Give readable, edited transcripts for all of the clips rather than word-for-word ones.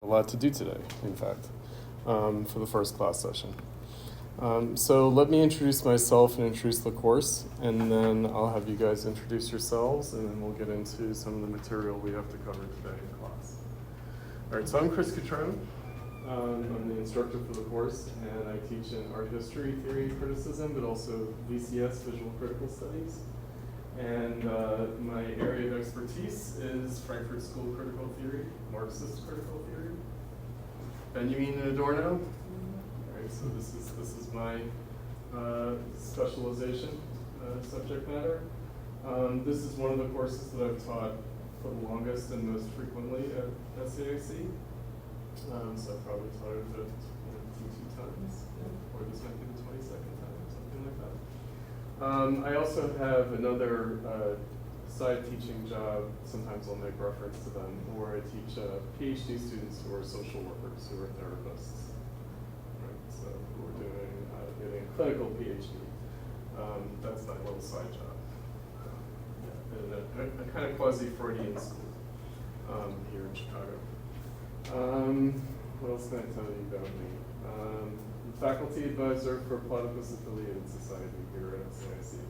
A lot to do today, in fact, for the first class session. So let me introduce myself and introduce the course, and then I'll have you guys introduce yourselves, and then we'll get into some of the material we have to cover today in class. All right, so I'm Chris Cutrone. I'm the instructor for the course, and I teach in art history, theory, and criticism, but also VCS, visual critical studies. And my area of expertise is Frankfurt School critical theory, Marxist critical theory, Benjamin and Adorno. All right, so this is my specialization subject matter. This is one of the courses that I've taught for the longest and most frequently at SAIC. So I've probably taught it 22 times, or this might be the 22nd time, something like that. I also have another side teaching job. Sometimes I'll make reference to them, where I teach PhD students who are social workers, who are therapists, right? So who are getting a clinical PhD. That's my little side job. In a kind of quasi-Freudian school here in Chicago. What else can I tell you about me? Faculty advisor for Platypus Affiliated Society here at SAIC,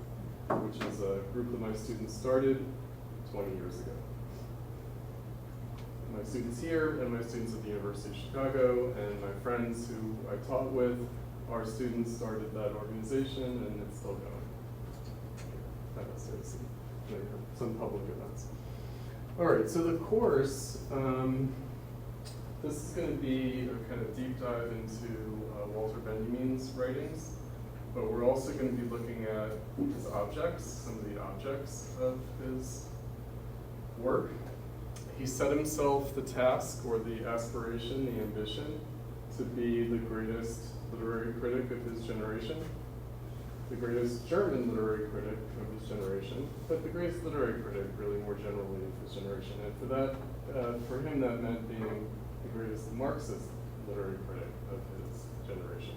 which is a group that my students started 20 years ago. My students here and my students at the University of Chicago and my friends who I taught with, our students started that organization and it's still going at SAIC. Some public events. All right, so the course, this is going to be a kind of deep dive into Walter Benjamin's writings, but we're also going to be looking at his objects, some of the objects of his work. He set himself the task, or the aspiration, the ambition, to be the greatest literary critic of his generation, the greatest German literary critic of his generation, but the greatest literary critic, really more generally, of his generation. And for that, for him, that meant being the greatest Marxist literary critic of his generation.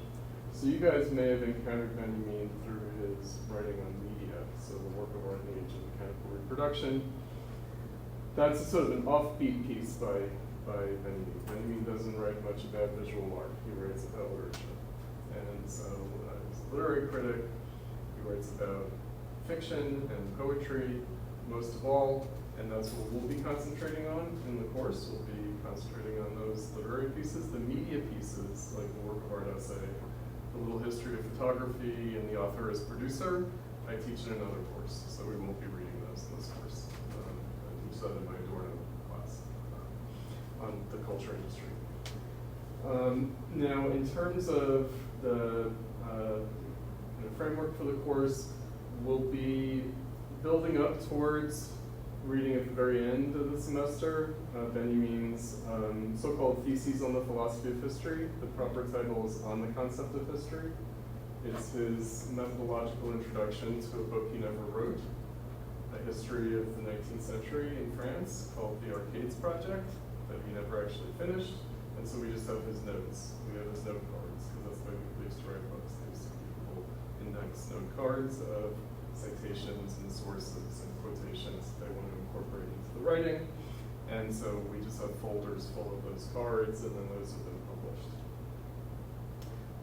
So you guys may have encountered Benjamin through his writing on media, so the work of art in the age of mechanical reproduction. That's a sort of an offbeat piece by Benjamin. Benjamin doesn't write much about visual art, he writes about literature. And so he's a literary critic, he writes about fiction and poetry most of all, and that's what we'll be concentrating on in the course. We'll be concentrating on those literary pieces. The media pieces, like the work of art essay, the little history of photography, and the author as producer, I teach in another course, so we won't be reading those in this course. I teach that in my Adorno class on the culture industry. Now, in terms of the framework for the course, we'll be building up towards reading at the very end of the semester Benjamin's so-called Theses on the Philosophy of History. The proper title is On the Concept of History. It's his methodological introduction to a book he never wrote, a history of the 19th century in France called The Arcades Project, that he never actually finished. And so we just have his notes. We have his note cards, because that's the way they used to write books. They used to give people index note cards of citations and sources and quotations that they want to incorporate into the writing. And so we just have folders full of those cards, and then those have been published.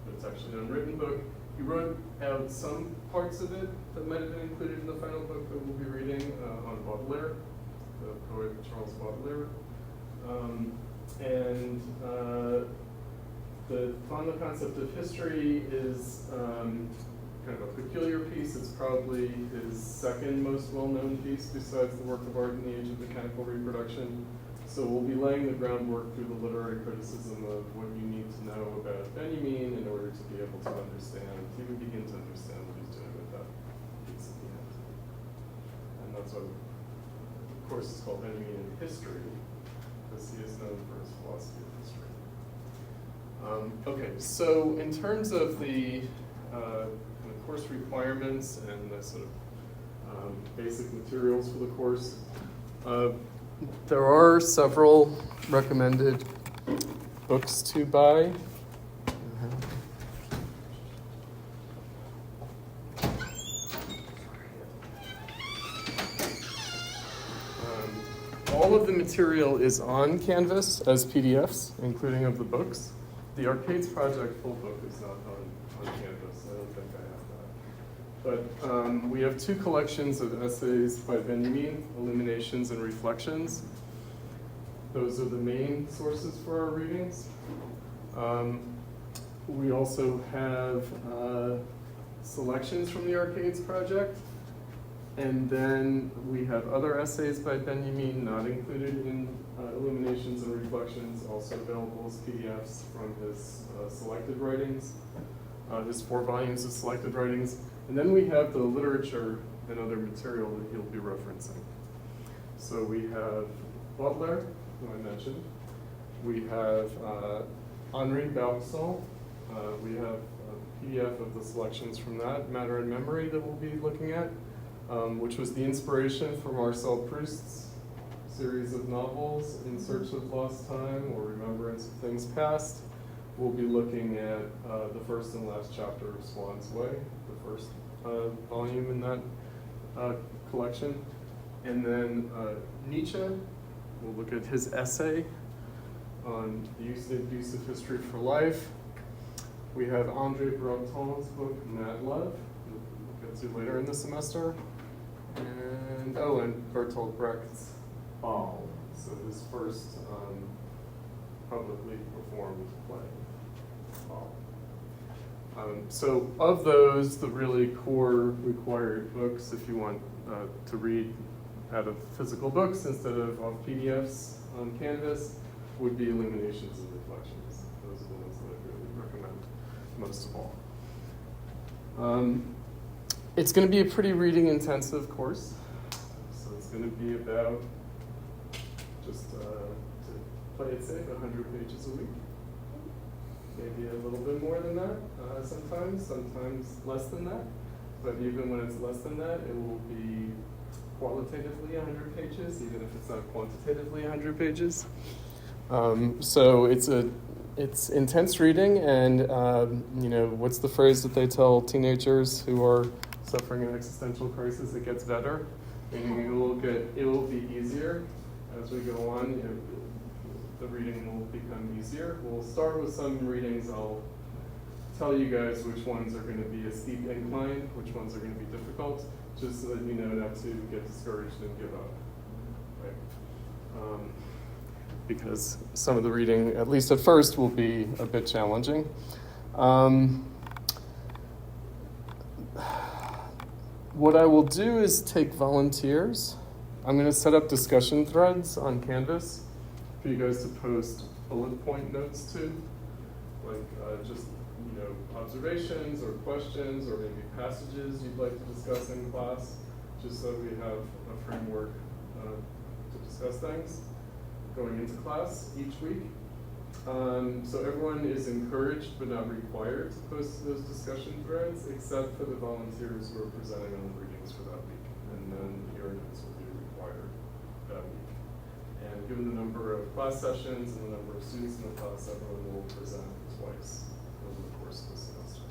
But it's actually an unwritten book. He wrote out some parts of it that might have been included in the final book that we'll be reading on Baudelaire, the poet Charles Baudelaire. On the Concept of History is kind of a peculiar piece. It's probably his second most well-known piece besides the work of art in the age of mechanical reproduction. So we'll be laying the groundwork through the literary criticism of what you need to know about Benjamin in order to be able to understand, even begin to understand what he's doing with that piece at the end. And that's why the course is called Benjamin in History, because he is known for his philosophy of history. Okay, so in terms of the course requirements and the sort of basic materials for the course, there are several recommended books to buy. All of the material is on Canvas as PDFs, including of the books. The Arcades Project full book is not on Canvas. I don't think I have that. But we have two collections of essays by Benjamin, Illuminations and Reflections. Those are the main sources for our readings. We also have selections from the Arcades Project. And then we have other essays by Benjamin not included in Illuminations and Reflections, also available as PDFs from his selected writings, his 4 volumes of selected writings. And then we have the literature and other material that he'll be referencing. So we have Baudelaire, who I mentioned. We have Henri Bergson. We have a PDF of the selections from that, Matter and Memory, that we'll be looking at. Which was the inspiration for Marcel Proust's series of novels, In Search of Lost Time or Remembrance of Things Past. We'll be looking at the first and last chapter of Swann's Way, the first volume in that collection. And then Nietzsche, we'll look at his essay on the use and abuse of history for life. We have André Breton's book, Mad Love, we'll get to later in the semester. And Bertolt Brecht's Ball, so his first publicly performed play, Ball. So of those, the really core required books, if you want to read out of physical books instead of off PDFs on Canvas, would be Illuminations and Reflections. Those are the ones that I really recommend most of all. It's going to be a pretty reading intensive course. So it's going to be about, just to play it safe, 100 pages a week. Maybe a little bit more than that sometimes less than that. But even when it's less than that, it will be qualitatively 100 pages, even if it's not quantitatively 100 pages. So it's intense reading, and what's the phrase that they tell teenagers who are suffering an existential crisis? It gets better, meaning it will be easier as we go on. The reading will become easier. We'll start with some readings. I'll tell you guys which ones are going to be a steep incline, which ones are going to be difficult, just so that you know not to get discouraged and give up. Right? Because some of the reading, at least at first, will be a bit challenging. What I will do is take volunteers. I'm going to set up discussion threads on Canvas for you guys to post bullet point notes to, like just observations or questions or maybe passages you'd like to discuss in class, just so we have a framework to discuss things going into class each week. So everyone is encouraged but not required to post those discussion threads, except for the volunteers who are presenting on the readings for that week. And then your notes will be required that week. And given the number of class sessions and the number of students in the class, everyone will present twice over the course of the semester.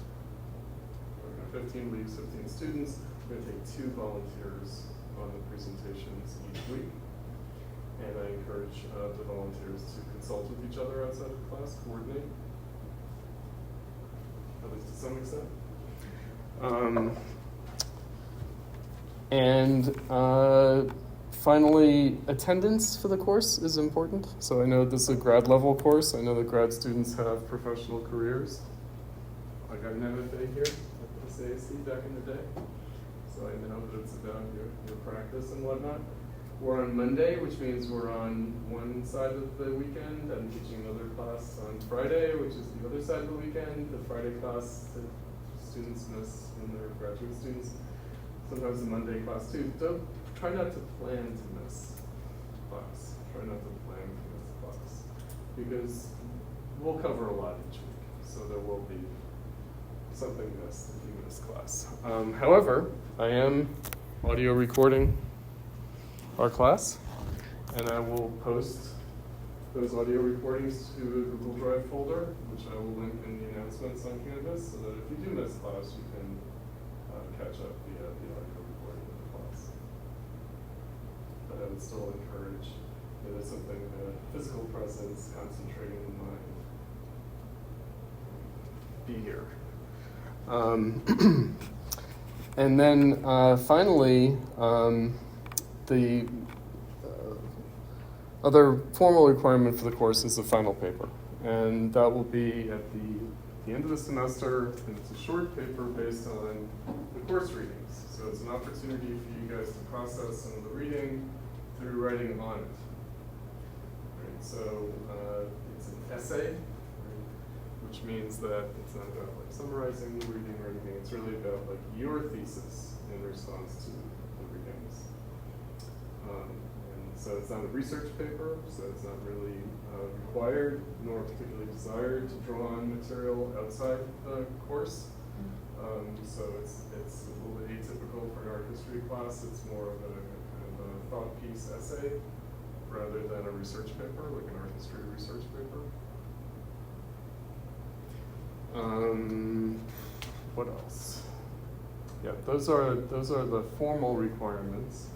We're going to have 15 weeks, 15 students. We're going to take 2 volunteers on the presentations each week. And I encourage the volunteers to consult with each other outside of class, coordinate, at least to some extent. Finally, attendance for the course is important. So I know this is a grad level course. I know that grad students have professional careers. I got an MFA here at the SASC back in the day. So I know that it's about your practice and whatnot. We're on Monday, which means we're on one side of the weekend. I'm teaching another class on Friday, which is the other side of the weekend. The Friday class that students miss when they're graduate students. Sometimes the Monday class too. Try not to plan to miss class. Try not to plan to miss class. Because we'll cover a lot each week. So there will be something missed if you miss class. However, I am audio recording our class, and I will post those audio recordings to a Google Drive folder, which I will link in the announcements on Canvas, so that if you do miss class, you can catch up via the audio recording of the class. But I would still encourage It is something, a physical presence, concentrating the mind. Be here. And then finally, the other formal requirement for the course is the final paper. And that will be at the end of the semester, and it's a short paper based on the course readings. So it's an opportunity for you guys to process some of the reading through writing on it. Right, so it's an essay, right, which means that it's not about like summarizing the reading or anything. It's really about like your thesis in response to the readings. And so it's not a research paper, so it's not really required nor particularly desired to draw on material outside the course. So it's a little bit atypical for an art history class. It's more of a kind of a thought piece essay rather than a research paper, like an art history research paper. What else? Yeah, those are the formal requirements.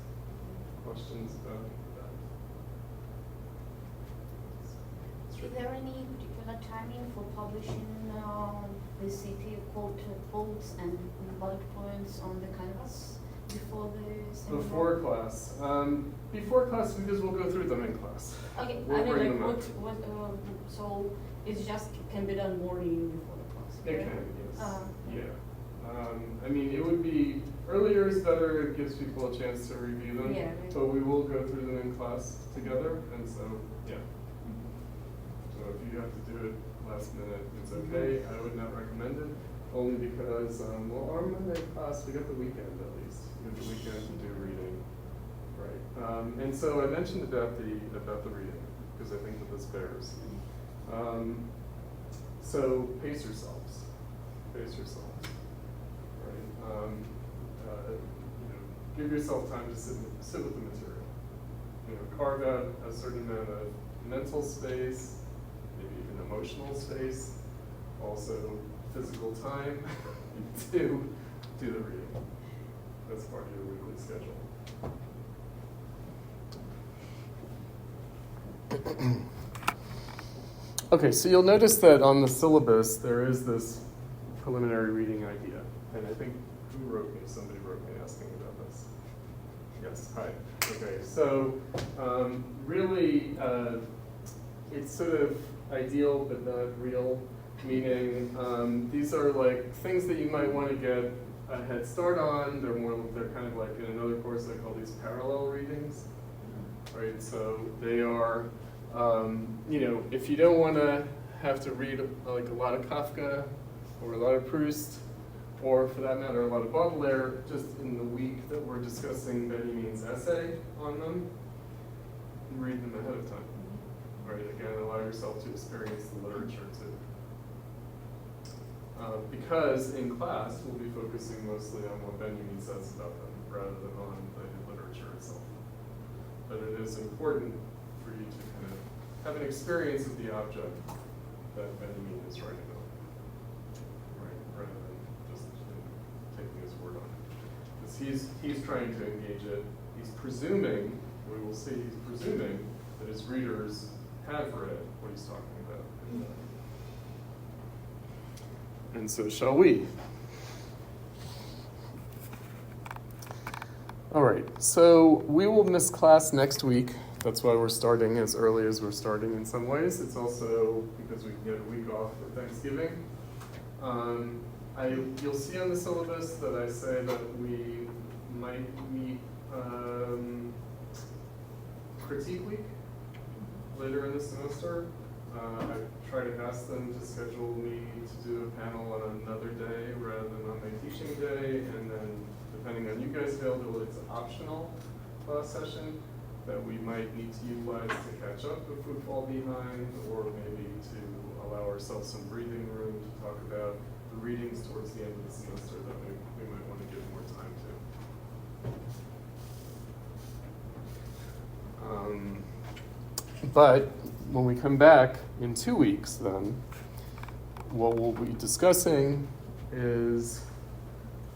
Questions about that? Is there any particular timing for publishing the CP quotes and bullet points on the canvas before the seminar? Before class. Before class because we'll go through them in class. Okay, We'll I mean bring like them up. so it's just can be done morning before the class. It right? can, yes. Yeah. I mean, it would be, earlier is better, it gives people a chance to review them. Yeah. But we will go through them in class together, and so, yeah. So if you have to do it last minute, it's okay. I would not recommend it, only because, well, our Monday class, we got the weekend at least. We got the weekend to do reading, right? And so I mentioned about the reading, because I think that this bears. So pace yourselves. Pace yourselves. Right? Give yourself time to sit with the material. Carve out a certain amount of mental space, maybe even emotional space, also physical time to do the reading. That's part of your weekly schedule. Okay, so you'll notice that on the syllabus there is this preliminary reading idea, and I think who wrote me? Somebody wrote me asking about this. Yes, hi. Okay, so really it's sort of ideal but not real, meaning these are like things that you might want to get a head start on. They're kind of like in another course I call these parallel readings, right? So they are, if you don't want to have to read like a lot of Kafka or a lot of Proust, or for that matter, a lot of Baudelaire, just in the week that we're discussing Benjamin's essay on them, read them ahead of time. Right? Again, allow yourself to experience the literature too. Because in class, we'll be focusing mostly on what Benjamin says about them, rather than on the literature itself. But it is important for you to kind of have an experience of the object that Benjamin is writing on. Rather than just taking his word on it. Because he's trying to engage it. He's presuming, we will see, he's presuming that his readers have read what he's talking about. And so shall we. All right, so we will miss class next week. That's why we're starting as early as we're starting in some ways. It's also because we can get a week off for Thanksgiving. You'll see on the syllabus that I say that we might meet critique week later in the semester. I try to ask them to schedule me to do a panel on another day rather than on my teaching day, and then depending on you guys' availability, it's an optional class session that we might need to utilize to catch up if we fall behind, or maybe to allow ourselves some breathing room to talk about the readings towards the end of the semester that we might want to give more time to. But when we come back in 2 weeks, then, what we'll be discussing is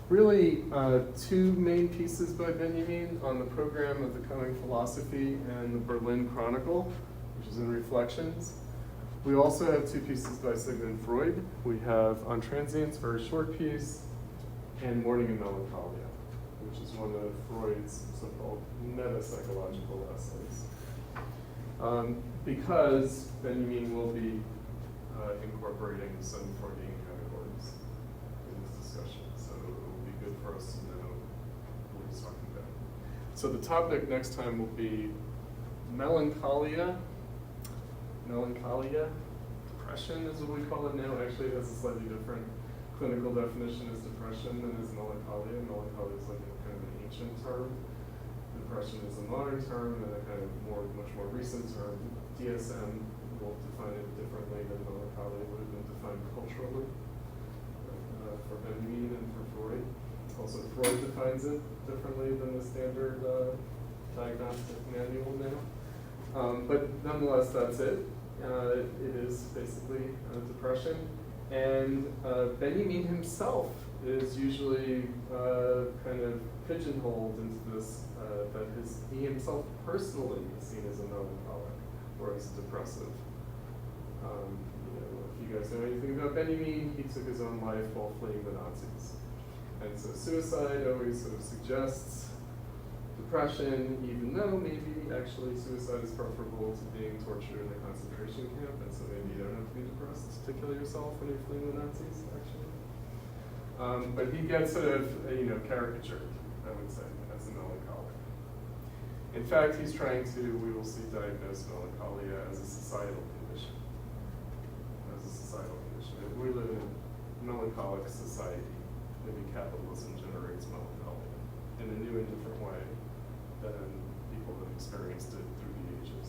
really two main pieces by Benjamin on the program of the coming philosophy and the Berlin Chronicle, which is in Reflections. We also have two pieces by Sigmund Freud. We have On Transience, very short piece, and Mourning and Melancholia, which is one of Freud's so-called meta-psychological essays. Because Benjamin will be incorporating some Freudian categories in this discussion, so it will be good for us to know what he's talking about. So the topic next time will be melancholia. Melancholia, depression is what we call it now. Actually, it has a slightly different clinical definition as depression than is melancholia. Melancholia is like a kind of an ancient term. Depression is a modern term and a kind of much more recent term. DSM will define it differently than melancholia would have been defined culturally for Benjamin and for Freud. Also, Freud defines it differently than the standard diagnostic manual now. But nonetheless, that's it. It is basically depression. And Benjamin himself is usually kind of pigeonholed into this, that he himself personally is seen as a melancholic or as depressive. If you guys know anything about Benjamin, he took his own life while fleeing the Nazis. And so suicide always sort of suggests depression, even though maybe actually suicide is preferable to being tortured in a concentration camp, and so maybe you don't have to be depressed to kill yourself when you're fleeing the Nazis, actually. But he gets sort of, caricatured, I would say, as a melancholic. In fact, he's trying to, we will see, diagnose melancholia as a societal condition. If we live in a melancholic society, maybe capitalism generates melancholia in a new and different way than people have experienced it through the ages.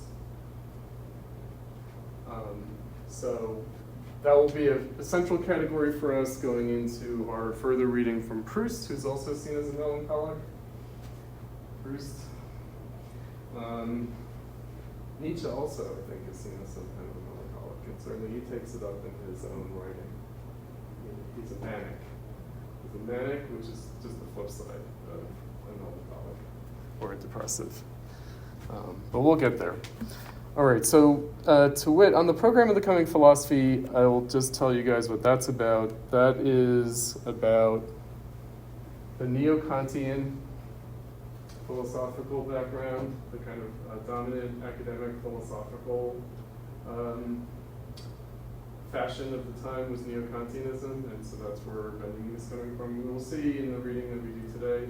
So that will be a central category for us going into our further reading from Proust, who's also seen as a melancholic. Proust. Nietzsche also, I think, is seen as some kind of a melancholic, and certainly he takes it up in his own writing. He's a manic. He's a manic, which is just the flip side of a melancholic or a depressive. But we'll get there. All right, so to wit, on the program of the coming philosophy, I will just tell you guys what that's about. That is about the neo-Kantian philosophical background, the kind of dominant academic philosophical fashion of the time was neo-Kantianism, and so that's where Benjamin is coming from. We will see in the reading that we do today,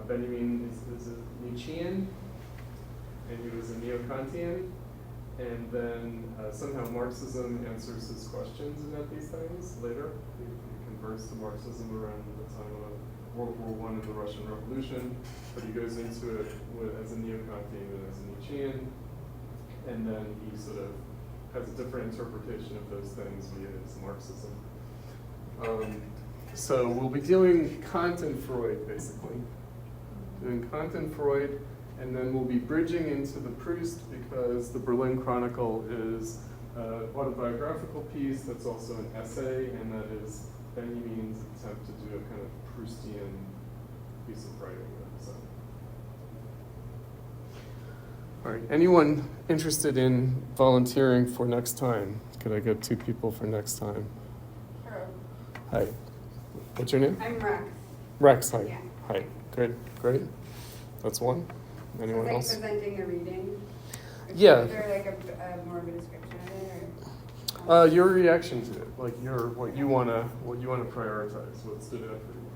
Benjamin is a Nietzschean, and he was a neo-Kantian, and then somehow Marxism answers his questions about these things later. He converts to Marxism around the time of World War I and the Russian Revolution, but he goes into it as a neo-Kantian and as a Nietzschean, and then he sort of has a different interpretation of those things via his Marxism. So we'll be doing Kant and Freud, basically. Doing Kant and Freud, and then we'll be bridging into the Proust because the Berlin Chronicle is an autobiographical piece that's also an essay, and that is Benjamin's attempt to do a kind of Proustian piece of writing. So. All right, anyone interested in volunteering for next time? Could I get two people for next time? Hello. Hi. What's your name? I'm Rex. Rex, hi. Yeah. Hi, good, great. That's one. Anyone Was else? I presenting a reading? Yeah. Is there like a more of a description of it? Or, Your reaction to it, like what you wanna prioritize, what stood out for you.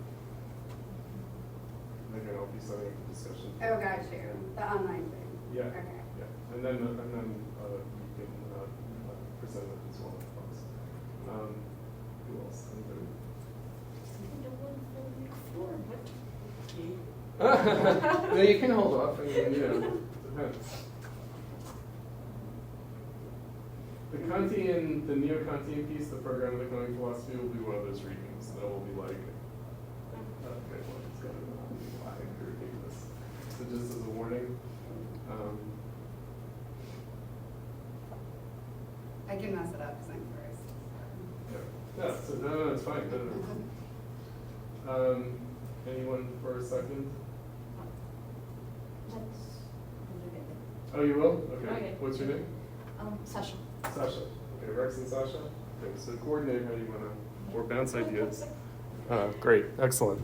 Maybe I'll be setting up a discussion. Oh, got you. The online thing. Yeah. Okay. Yeah, and then you can present it as well, of course. Who else? Anybody? No, you can hold off. I mean, depends. The neo-Kantian piece, the program of the coming philosophy, will be one of those readings that will be like, okay, well, it's got to I think you're ridiculous. So just as a warning. I can mess it up because I'm first. Yeah, so no, it's fine. Anyone for a second? Let's do it. Oh, you will? Okay. Okay. What's your name? Sasha. Sasha. Okay, Rex and Sasha. Okay, so coordinate how you want to, or bounce ideas. Great, excellent.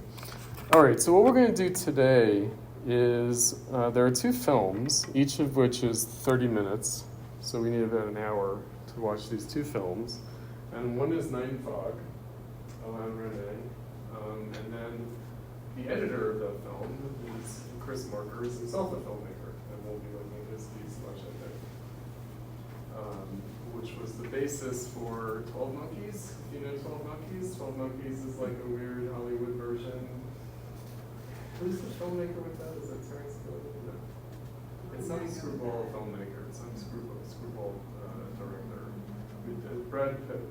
All right, so what we're going to do today is there are two films, each of which is 30 minutes. So we need about an hour to watch these two films. And one is Night and Fog, Alain Resnais. And then the editor of that film is Chris Marker, is himself a filmmaker, and won't be looking at his piece much, I think. Which was the basis for 12 Monkeys. You know 12 Monkeys? 12 Monkeys is like a weird Hollywood version. Who's the filmmaker with that? Is that Terrence Gilliam? No. It's some screwball filmmaker, it's some screwball director. We did Brad Pitt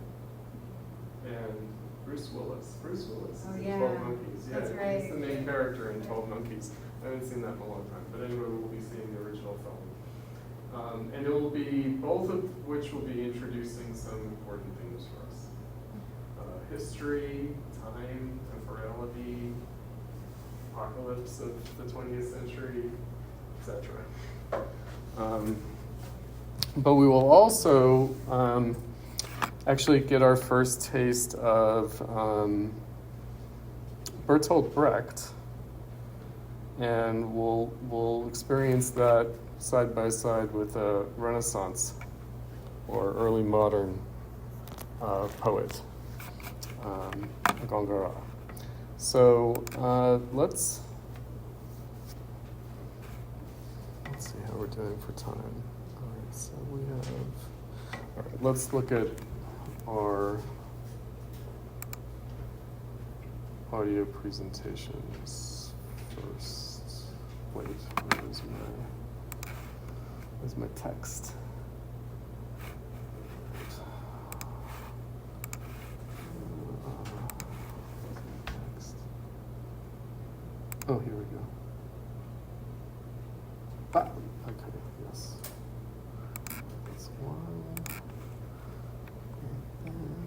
and Bruce Willis. Bruce Willis Oh, is in yeah. 12 Monkeys. Yeah, That's right. he's the main character in 12 Monkeys. I haven't seen that in a long time, but anyway, we'll be seeing the original film. And it will be, both of which will be introducing some important things for us. History, time, temporality, apocalypse of the 20th century, etc. But we will also actually get our first taste of Bertolt Brecht, and we'll experience that side by side with a Renaissance or early modern poet, Gongora. So let's see how we're doing for time. All right, so we have. All right, let's look at our audio presentations first. Wait, where's my text? Oh, here we go. Ah, okay, yes. That's one. And then...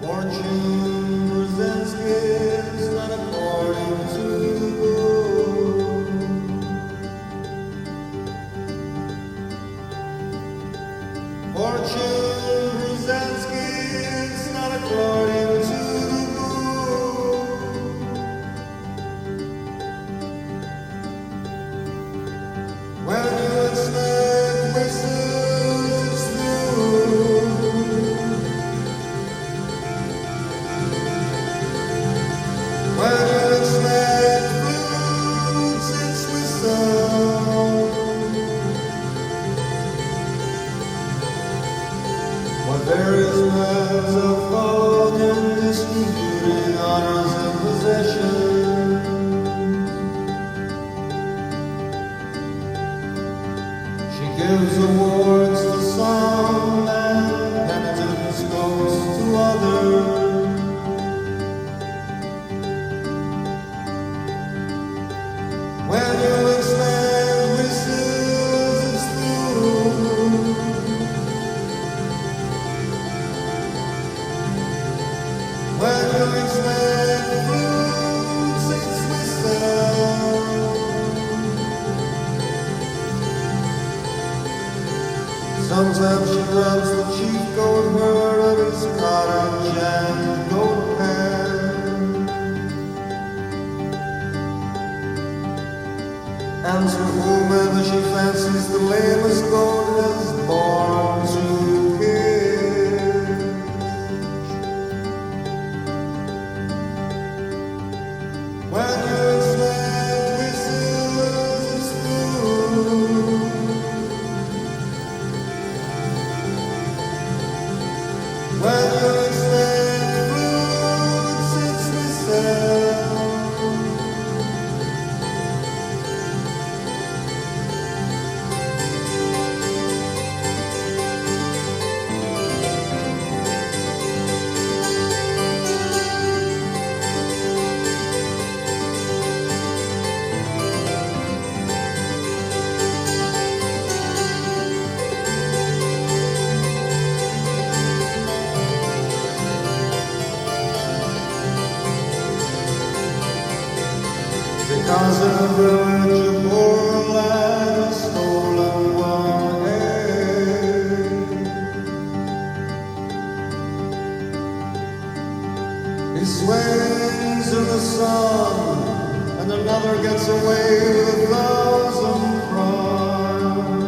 Fortune presents gifts not according to the rule. Fortune presents gifts not according to the rule. When you expect whistles, it's new. When you expect fruits, it's wisdom. When various lands are followed in distributing honors and possessions, gives awards to some and penitence goes to others. When you extend whistles, it's through. When you extend fruits, it's whistle. Sometimes she grabs the chief goat herd of his cottage and goat pen, and to whomever she fancies the lamest goat is born to kiss. When you extend whistles, it's through. When you extend fruits, it's whistle. Because in a village a poor lad has stolen one egg. He swings in the sun, and another gets away with 1,000 crimes.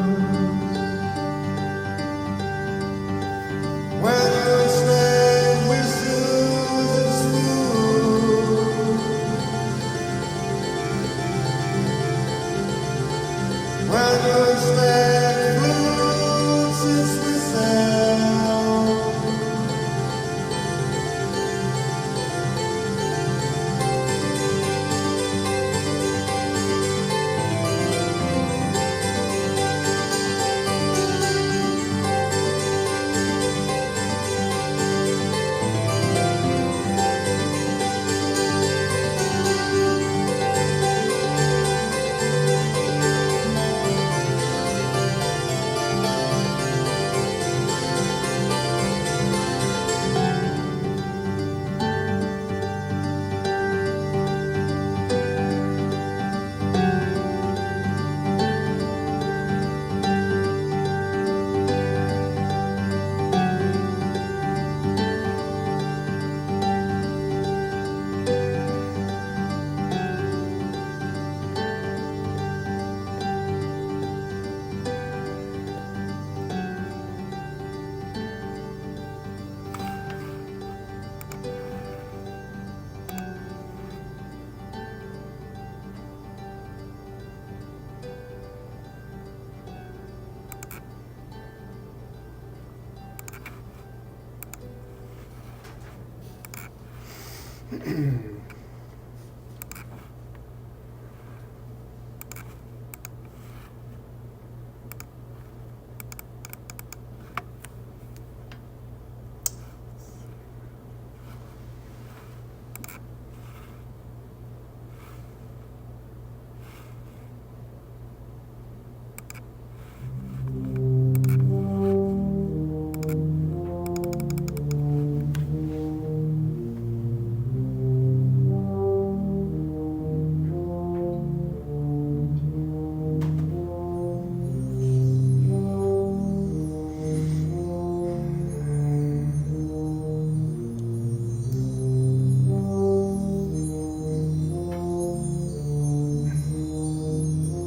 When you extend whistles, it's through. When you extend fruits, it's whistle.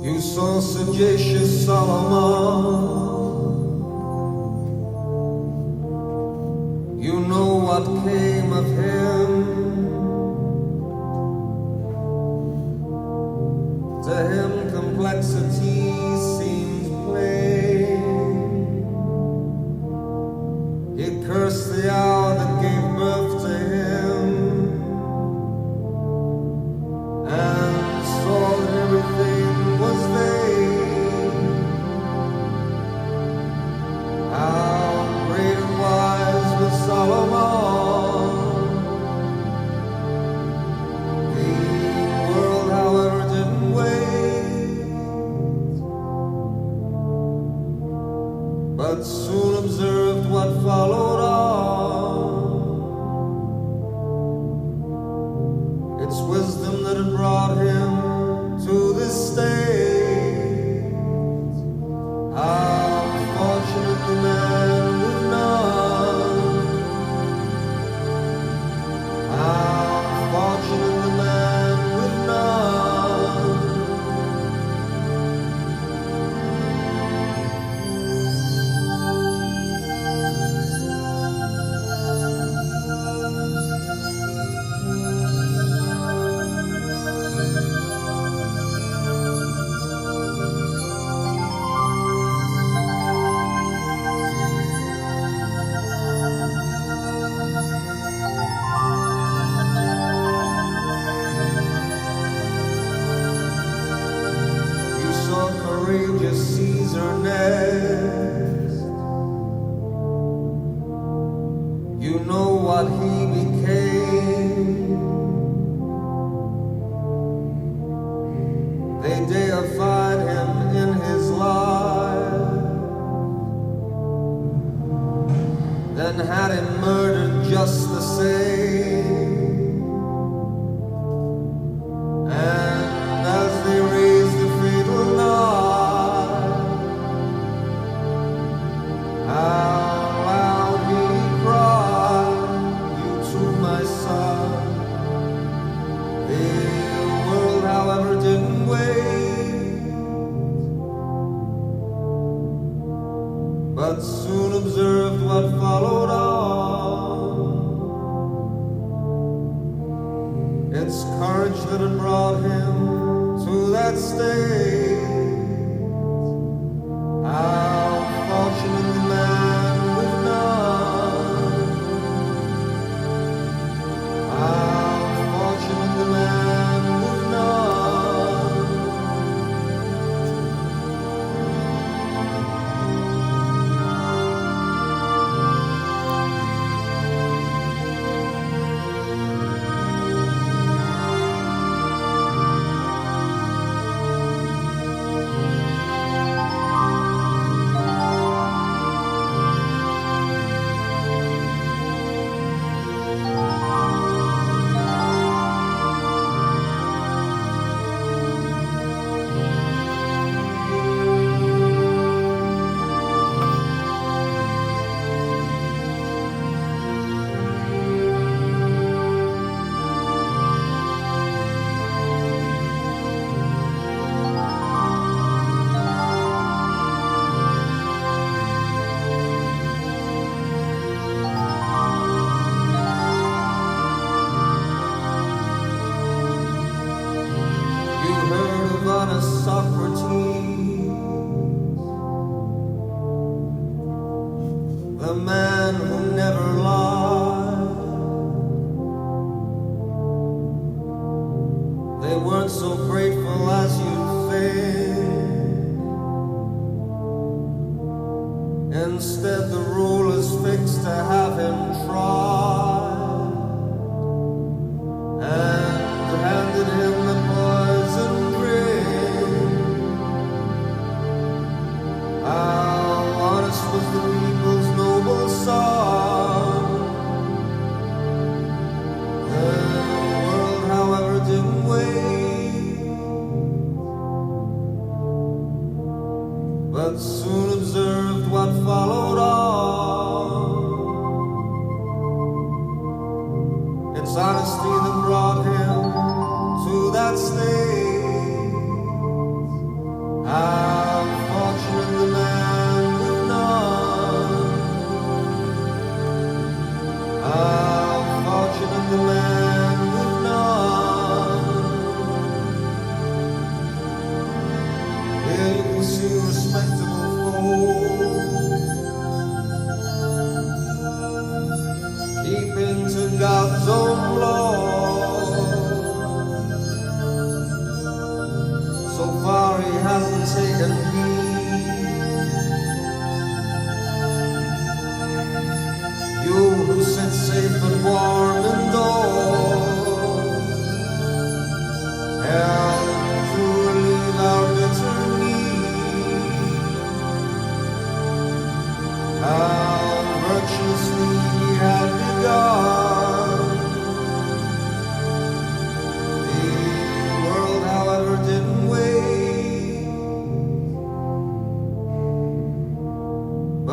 You saw sagacious Solomon, you know what came of him. To him complexity seemed plain. He cursed the hour that gave birth to him, and saw that everything was vain. It's wisdom that had brought him to this state. How fortunate the man with none. How fortunate the man with none. You saw courageous Caesar next. You know what he became. They deified him in his life, then had him murdered just the same. And as they raised the fatal knife, how loud he cried, "You too, my son." The world, however, didn't wait, but soon observed what followed on. It's courage that had brought him to that state. How fortunate the man with none. How fortunate the man with none. You heard of honest Socrates, the man who never lied. They weren't so grateful as you'd think. Instead, the rulers fixed to have him tried and handed him the poison drink. How honest was the people's noble song. The world, however, didn't wait, but soon observed what followed on. It's honesty that brought him to that state. How fortunate the man with none. How fortunate the man with none. Here you can see respectable folk keeping to God's own law. So far he hasn't taken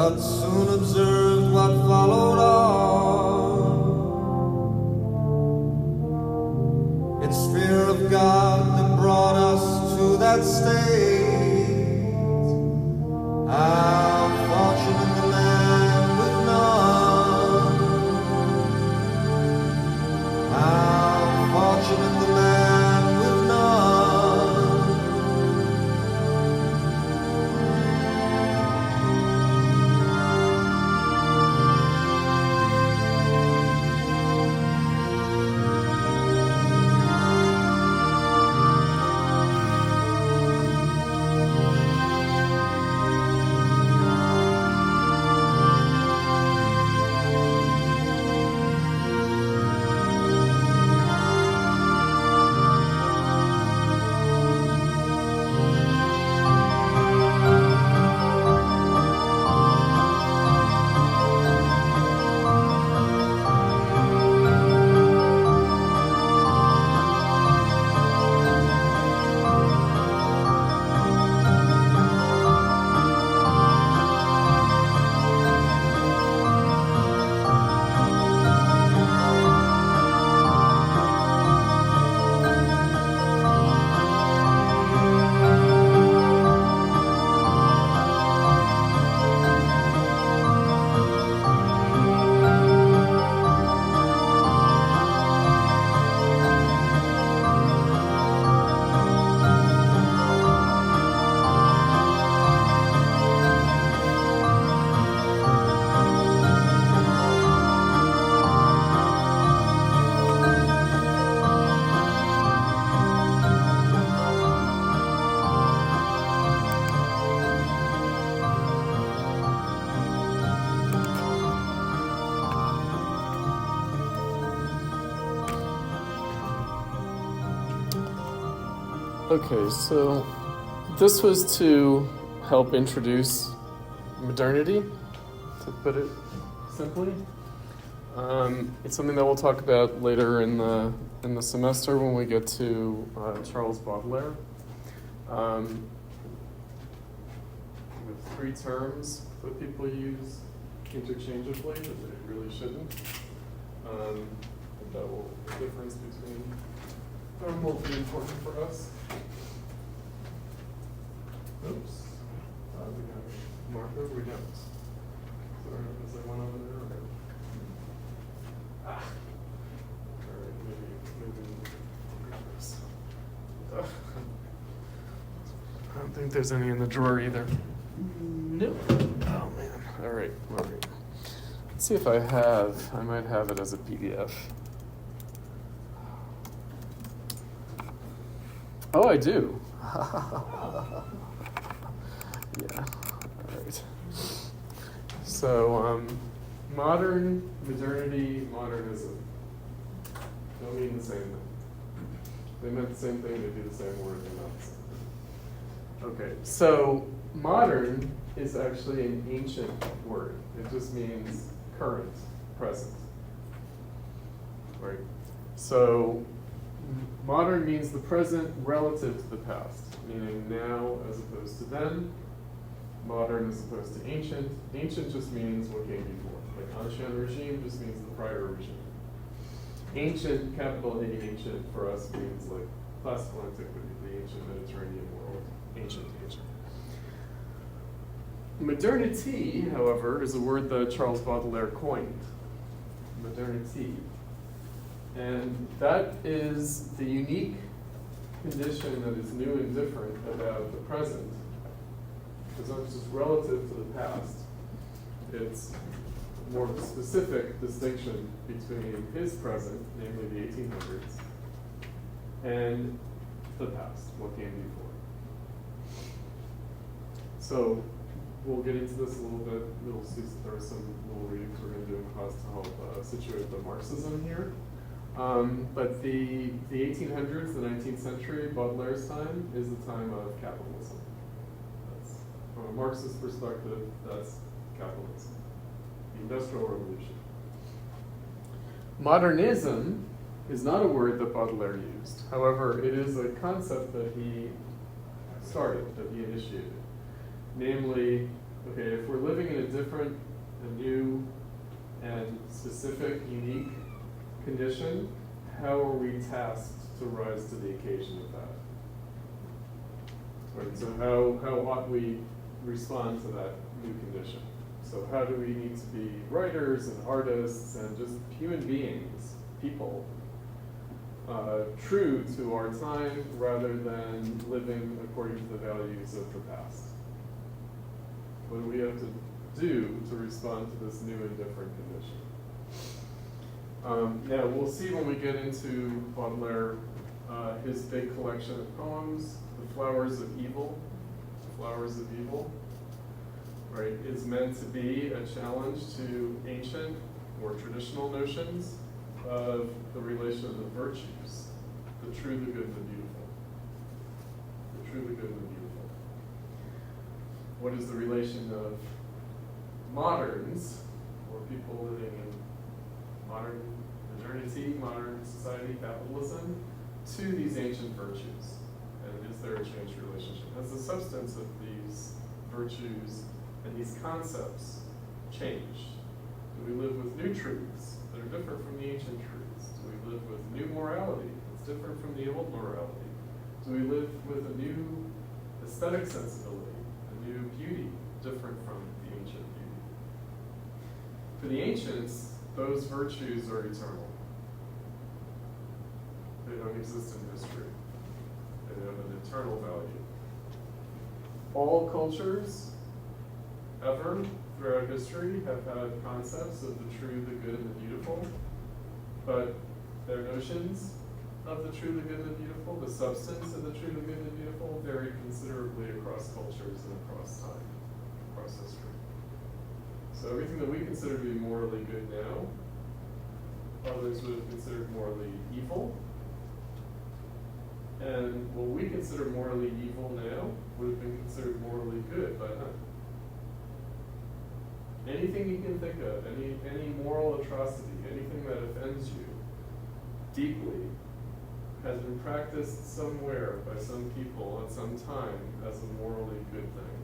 but soon observed what followed on. It's fear of God that brought us to that state. How fortunate the man with none. How fortunate the man with none. Okay, so this was to help introduce modernity, to put it simply. It's something that we'll talk about later in the semester when we get to Charles Baudelaire. With three terms that people use interchangeably that they really shouldn't. That will the difference between them will be important for us. Oops. We have a marker, we don't. Sorry, is there one over there? Okay. Ah. All right, maybe this. I don't think there's any in the drawer either. Nope. Oh man. All right. Let's see if I might have it as a PDF. Oh, I do. Yeah. All right. So, modernity, modernism don't mean the same thing. They meant the same thing, they do the same word, they're not the same thing. Okay, so modern is actually an ancient word. It just means current, present. Right? So, modern means the present relative to the past, meaning now as opposed to then. Modern as opposed to ancient. Ancient just means what came before. Like ancien regime just means the prior regime. Ancient, capital A, ancient for us means like classical antiquity, the ancient Mediterranean world. Ancient. Modernity, however, is a word that Charles Baudelaire coined. Modernity. And that is the unique condition that is new and different about the present. It's not just relative to the past. It's a more specific distinction between his present, namely the 1800s, and the past, what came before. So we'll get into this a little bit. You'll see there are some little readings we're going to do in class to help situate the Marxism here. But the 1800s, the 19th century, Baudelaire's time, is the time of capitalism. That's, from a Marxist perspective, that's capitalism, the Industrial Revolution. Modernism is not a word that Baudelaire used. However, it is a concept that he started, that he initiated. Namely, Okay, if we're living in a different, a new, and specific, unique condition, how are we tasked to rise to the occasion of that? Right, so how ought we respond to that new condition? So how do we need to be writers and artists and just human beings, people, true to our time rather than living according to the values of the past? What do we have to do to respond to this new and different condition? Now, we'll see when we get into Baudelaire, his big collection of poems, The Flowers of Evil. The Flowers of Evil, right, is meant to be a challenge to ancient or traditional notions of the relation of the virtues, the true, the good, and the beautiful. The true, the good, and the beautiful. What is the relation of moderns, or people living in modern modernity, modern society, capitalism, to these ancient virtues? And is there a changed relationship? Has the substance of these virtues and these concepts changed? Do we live with new truths that are different from the ancient truths? Do we live with new morality that's different from the old morality? Do we live with a new aesthetic sensibility, a new beauty different from the ancient beauty? For the ancients, those virtues are eternal. They don't exist in history. They have an eternal value. All cultures ever throughout history have had concepts of the true, the good, and the beautiful, but their notions of the true, the good, and the beautiful, the substance of the true, the good, and the beautiful, vary considerably across cultures and across time, across history. So everything that we consider to be morally good now, others would have considered morally evil. And what we consider morally evil now would have been considered morally good by them. Anything you can think of, any moral atrocity, anything that offends you deeply, has been practiced somewhere by some people at some time as a morally good thing.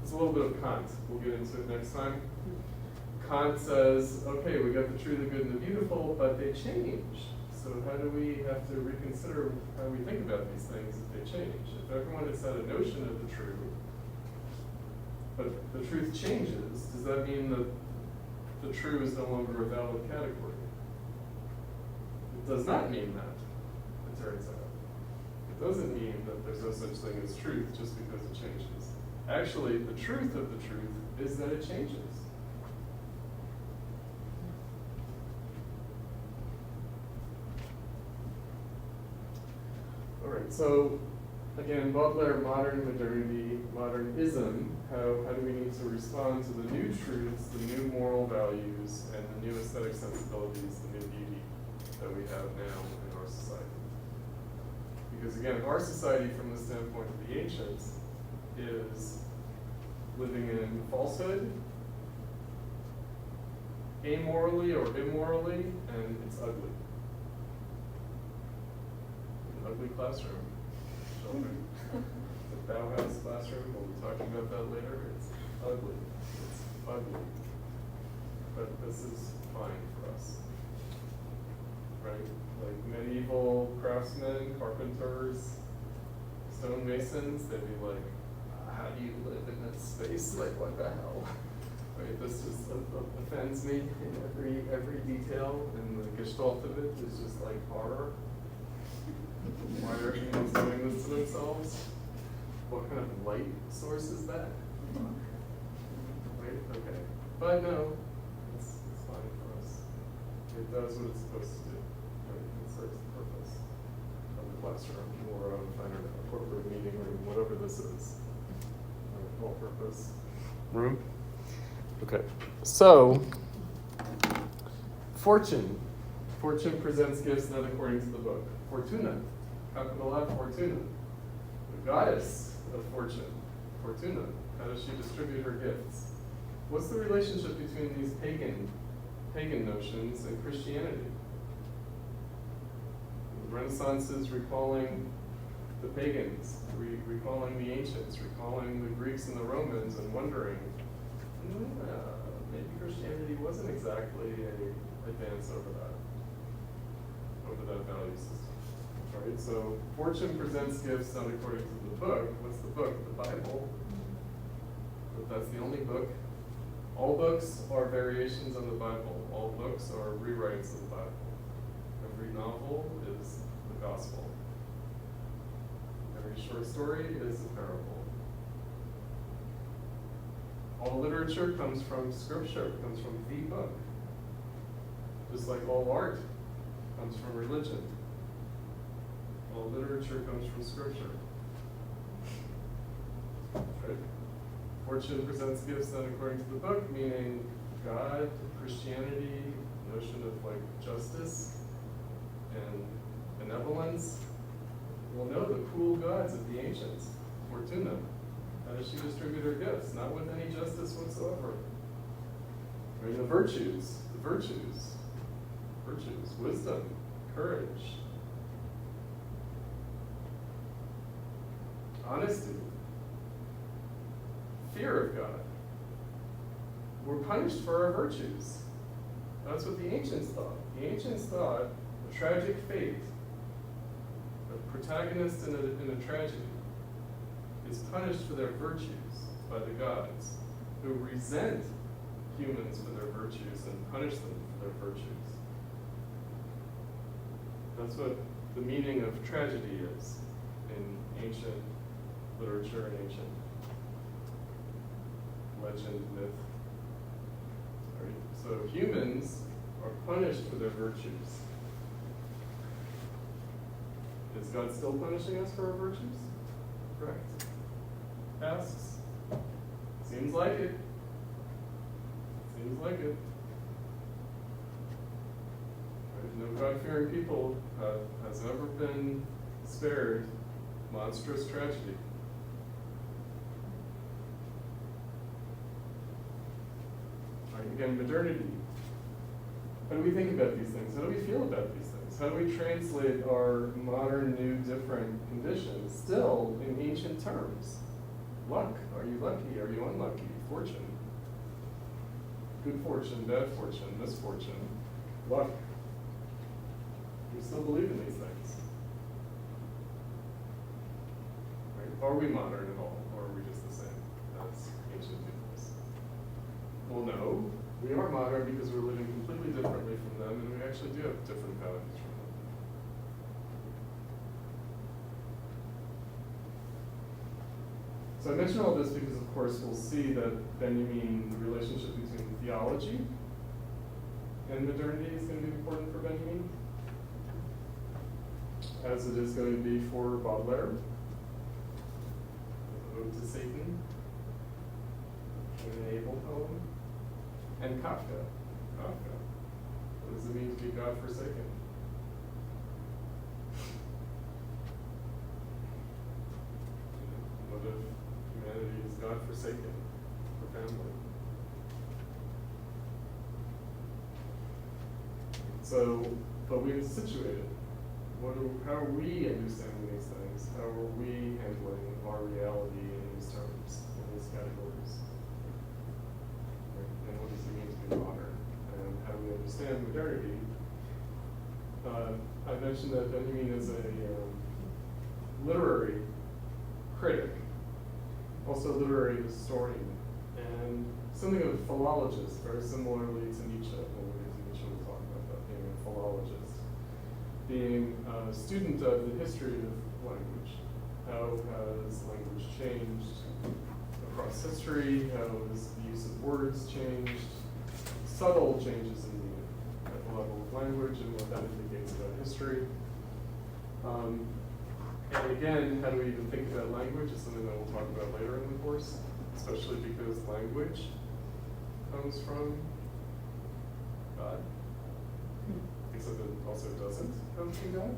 It's a little bit of Kant. We'll get into it next time. Kant says, okay, we got the true, the good, and the beautiful, but they change. So how do we have to reconsider how we think about these things if they change? If everyone has had a notion of the true, but the truth changes, does that mean that the true is no longer a valid category? It does not mean that, it turns out. It doesn't mean that there's no such thing as truth just because it changes. Actually, the truth of the truth is that it changes. All right, so again, Baudelaire, modern modernity, modernism, how do we need to respond to the new truths, the new moral values, and the new aesthetic sensibilities, the new beauty that we have now in our society? Because again, our society from the standpoint of the ancients is living in falsehood, amorally or immorally, and it's ugly. Ugly classroom. Children. The Bauhaus classroom, we'll be talking about that later. It's ugly. It's ugly. But this is fine for us. Right? Like medieval craftsmen, carpenters, stonemasons, they'd be like, how do you live in that space? Like, what the hell? Right? This just offends me in every detail, and the gestalt of it is just like horror. Why are humans doing this to themselves? What kind of light source is that? Right? Okay. But no, it's fine for us. It does what it's supposed to do. Right? It serves the purpose of the classroom or of, I don't know, a corporate meeting room, whatever this is. All-purpose room. Okay. So, fortune. Fortune presents gifts not according to the book. Fortuna. Capital F, Fortuna. The goddess of fortune. Fortuna. How does she distribute her gifts? What's the relationship between these pagan notions and Christianity? The Renaissance is recalling the pagans, recalling the ancients, recalling the Greeks and the Romans, and wondering, maybe Christianity wasn't exactly a advance over that value system. Right? So fortune presents gifts not according to the book. What's the book? The Bible. But that's the only book. All books are variations on the Bible. All books are rewrites of the Bible. Every novel is the gospel. Every short story is a parable. All literature comes from scripture, comes from the book. Just like all art comes from religion. All literature comes from scripture. Right? Fortune presents gifts not according to the book, meaning God, Christianity, notion of like justice and benevolence. We'll know the cruel gods of the ancients, Fortuna. How does she distribute her gifts? Not with any justice whatsoever. Right? The virtues, wisdom, courage, honesty, fear of God. We're punished for our virtues. That's what the ancients thought. The ancients thought a tragic fate, a protagonist in a tragedy, is punished for their virtues by the gods, who resent humans for their virtues and punish them for their virtues. That's what the meaning of tragedy is in ancient literature and ancient legend, myth. Right? So humans are punished for their virtues. Is God still punishing us for our virtues? Correct. Asks. Seems like it. Seems like it. Right? No God-fearing people has ever been spared monstrous tragedy. Right? Again, modernity. How do we think about these things? How do we feel about these things? How do we translate our modern, new, different conditions still in ancient terms? Luck. Are you lucky? Are you unlucky? Fortune. Good fortune, bad fortune, misfortune. Luck. We still believe in these things. Right? Are we modern at all? Or are we just the same as ancient peoples? Well, no. We are modern because we're living completely differently from them, and we actually do have different values from them. So I mention all this because, of course, we'll see that Benjamin, the relationship between theology and modernity is going to be important for Benjamin, as it is going to be for Baudelaire, the Ode to Satan, an Abel poem, and Kafka. What does it mean to be God-forsaken? What if humanity is God-forsaken, profoundly? So, but we've situated. How are we understanding these things? How are we handling our reality in these terms, in these categories? Right? And what does it mean to be modern? And how do we understand modernity? I mentioned that Benjamin is a literary critic, also a literary historian, and something of a philologist, very similarly to Nietzsche. When we get to Nietzsche, we'll talk about that, being a philologist. Being a student of the history of language. How has language changed across history? How has the use of words changed? Subtle changes in at the level of language and what that indicates about history. And again, how do we even think about language is something that we'll talk about later in the course, especially because language comes from God. Except it also doesn't come from God,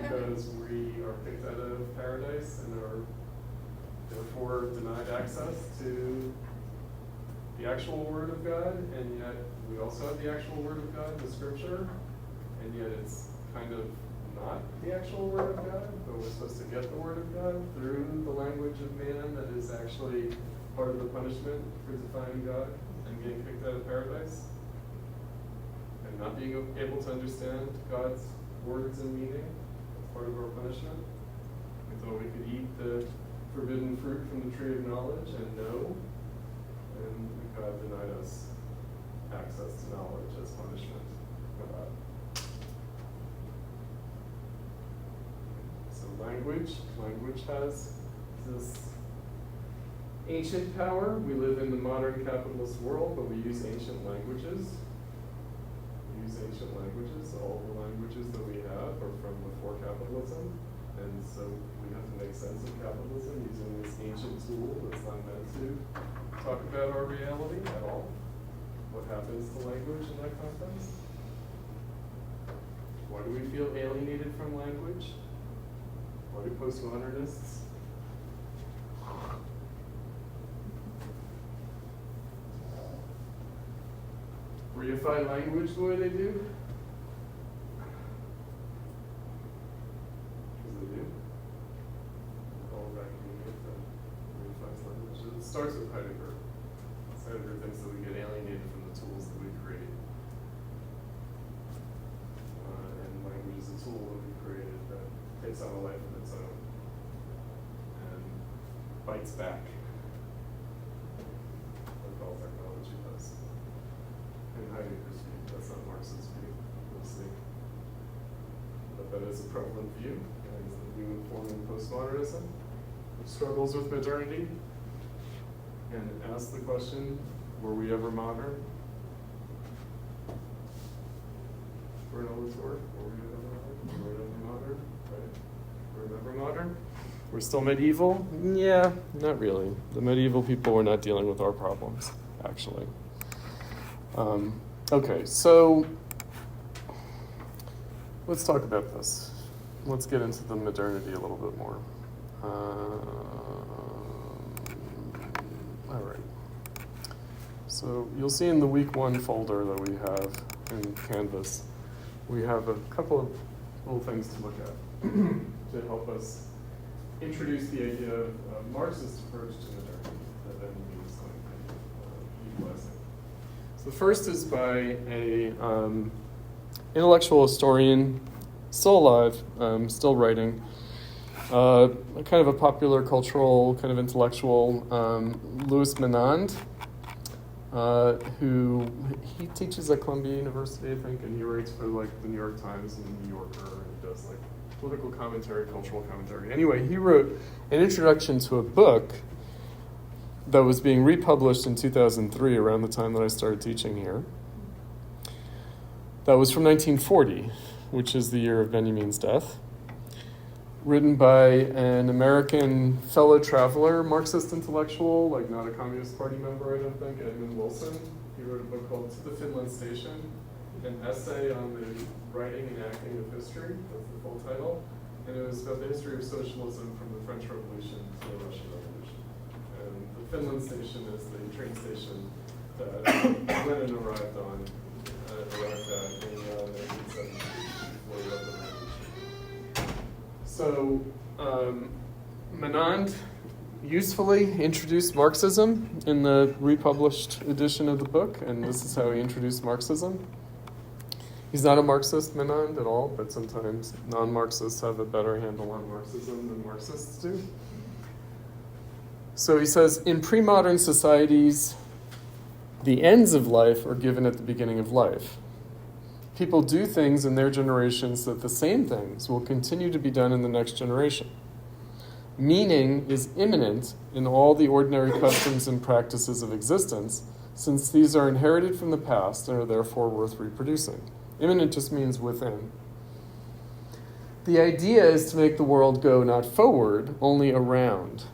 because we are kicked out of paradise and are therefore denied access to the actual Word of God, and yet we also have the actual Word of God, the Scripture, and yet it's kind of not the actual Word of God, but we're supposed to get the Word of God through the language of man that is actually part of the punishment for defying God and getting kicked out of paradise, and not being able to understand God's words and meaning as part of our punishment. We thought we could eat the forbidden fruit from the tree of knowledge and know, and God denied us access to knowledge as punishment for that. So language has this ancient power. We live in the modern capitalist world, but we use ancient languages. All the languages that we have are from before capitalism, and so we have to make sense of capitalism using this ancient tool that's not meant to talk about our reality at all. What happens to language in that context? Why do we feel alienated from language? Why do postmodernists reify language the way they do? Because they do. All of academia that reifies language. It starts with Heidegger. Heidegger thinks that we get alienated from the tools that we create. And language is a tool that we created that takes on a life of its own and bites back, like all technology does. In Heidegger's view, that's not Marx's view, we'll see. But that is a prevalent view, and it's the view informing postmodernism, which struggles with modernity, and asks the question, were we ever modern? For an orator, were we ever modern? Right? We're never modern? We're still medieval? Yeah, not really. The medieval people were not dealing with our problems, actually. Okay, so let's talk about this. Let's get into the modernity a little bit more. All right. So you'll see in the week 1 folder that we have in Canvas, we have a couple of little things to look at to help us introduce the idea of a Marxist approach to modernity that then means something utilizing. So the first is by a intellectual historian, still alive, still writing, kind of a popular cultural, kind of intellectual, Louis Menand, who he teaches at Columbia University, I think, and he writes for like the New York Times and the New Yorker, and does like political commentary, cultural commentary. Anyway, he wrote an introduction to a book that was being republished in 2003, around the time that I started teaching here. That was from 1940, which is the year of Benjamin's death. Written by an American fellow traveler, Marxist intellectual, like not a Communist Party member, I don't think, Edmund Wilson. He wrote a book called To the Finland Station, an essay on the writing and acting of history. That's the full title. And it was about the history of socialism from the French Revolution to the Russian Revolution. And the Finland Station is the train station that Lenin arrived on, arrived at in 1970 before he left the revolution. So Menand usefully introduced Marxism in the republished edition of the book, and this is how he introduced Marxism. He's not a Marxist, Menand, at all, but sometimes non-Marxists have a better handle on Marxism than Marxists do. So he says, in pre-modern societies, the ends of life are given at the beginning of life. People do things in their generation so that the same things will continue to be done in the next generation. Meaning is immanent in all the ordinary customs and practices of existence, since these are inherited from the past and are therefore worth reproducing. Immanent just means within. The idea is to make the world go not forward, only around.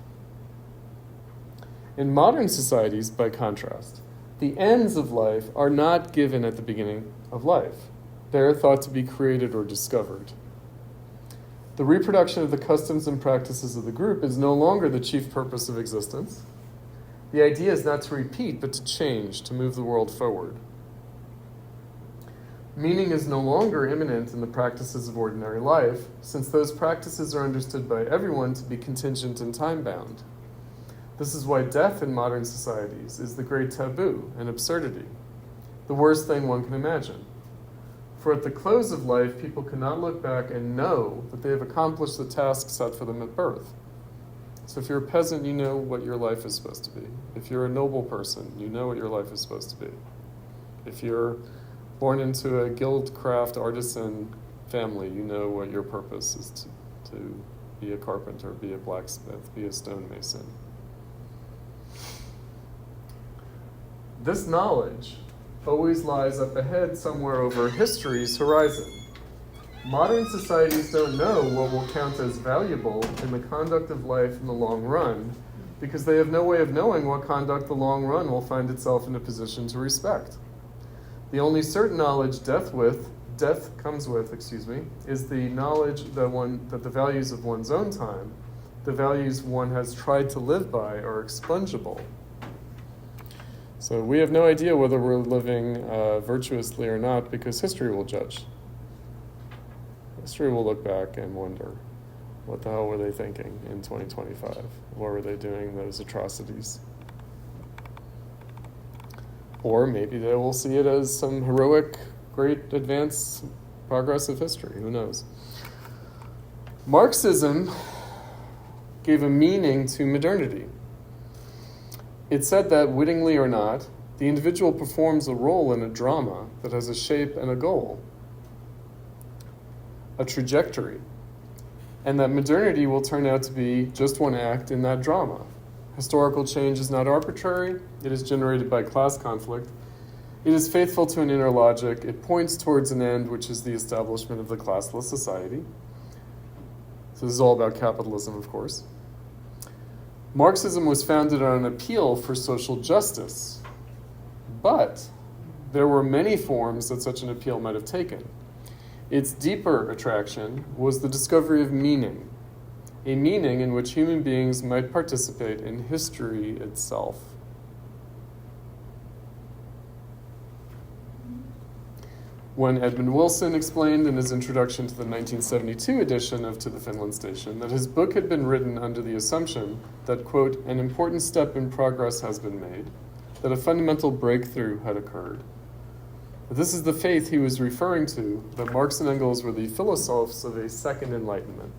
In modern societies, by contrast, the ends of life are not given at the beginning of life. They are thought to be created or discovered. The reproduction of the customs and practices of the group is no longer the chief purpose of existence. The idea is not to repeat, but to change, to move the world forward. Meaning is no longer immanent in the practices of ordinary life, since those practices are understood by everyone to be contingent and time-bound. This is why death in modern societies is the great taboo and absurdity, the worst thing one can imagine. For at the close of life, people cannot look back and know that they have accomplished the task set for them at birth. So if you're a peasant, you know what your life is supposed to be. If you're a noble person, you know what your life is supposed to be. If you're born into a guild-craft artisan family, you know what your purpose is to be a carpenter, be a blacksmith, be a stonemason. This knowledge always lies up ahead somewhere over history's horizon. Modern societies don't know what will count as valuable in the conduct of life in the long run, because they have no way of knowing what conduct the long run will find itself in a position to respect. The only certain knowledge death comes with, is the knowledge that the values of one's own time, the values one has tried to live by, are expungible. So we have no idea whether we're living virtuously or not, because history will judge. History will look back and wonder, what the hell were they thinking in 2025? What were they doing those atrocities? Or maybe they will see it as some heroic, great advance, progressive history. Who knows? Marxism gave a meaning to modernity. It said that, wittingly or not, the individual performs a role in a drama that has a shape and a goal, a trajectory, and that modernity will turn out to be just one act in that drama. Historical change is not arbitrary. It is generated by class conflict. It is faithful to an inner logic. It points towards an end, which is the establishment of the classless society. So this is all about capitalism, of course. Marxism was founded on an appeal for social justice, but there were many forms that such an appeal might have taken. Its deeper attraction was the discovery of meaning, a meaning in which human beings might participate in history itself. When Edmund Wilson explained in his introduction to the 1972 edition of To the Finland Station that his book had been written under the assumption that, quote, an important step in progress has been made, that a fundamental breakthrough had occurred. This is the faith he was referring to, that Marx and Engels were the philosophers of a second enlightenment.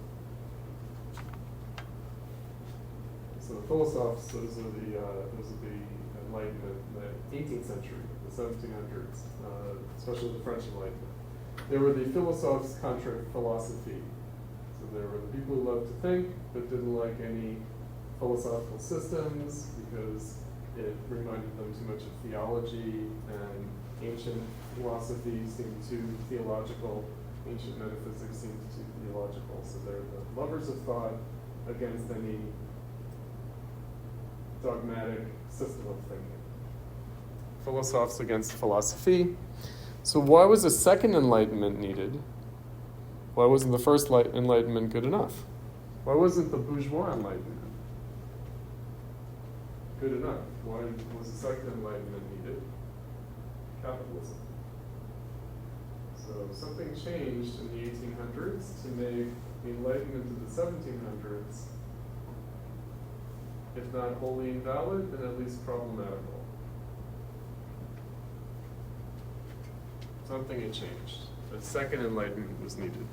So the philosophers, those are the Enlightenment in the 18th century, the 1700s, especially the French Enlightenment. They were the philosophers contra philosophy. So they were the people who loved to think, but didn't like any philosophical systems because it reminded them too much of theology, and ancient philosophy seemed too theological, ancient metaphysics seemed too theological. So they're the lovers of thought against any dogmatic system of thinking. Philosophers against philosophy. So why was a second enlightenment needed? Why wasn't the first enlightenment good enough? Why wasn't the bourgeois enlightenment good enough? Why was the second enlightenment needed? Capitalism. So something changed in the 1800s to make the Enlightenment of the 1700s, if not wholly invalid, then at least problematical. Something had changed. A second enlightenment was needed.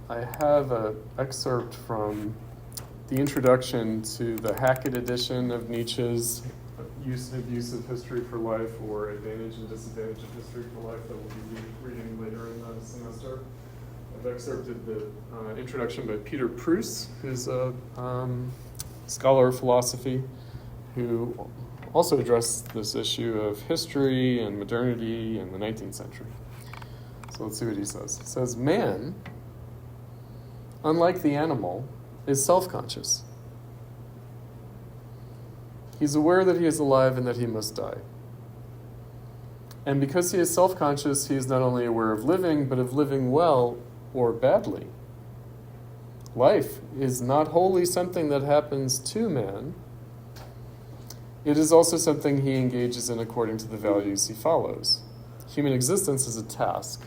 I have an excerpt from the introduction to the Hackett edition of Nietzsche's Use and Abuse of History for Life, or Advantage and Disadvantage of History for Life, that we'll be reading later in the semester. I've excerpted the introduction by Peter Pruss, who's a scholar of philosophy, who also addressed this issue of history and modernity in the 19th century. So let's see what he says. He says, man, unlike the animal, is self-conscious. He's aware that he is alive and that he must die. And because he is self-conscious, he is not only aware of living, but of living well or badly. Life is not wholly something that happens to man, it is also something he engages in according to the values he follows. Human existence is a task.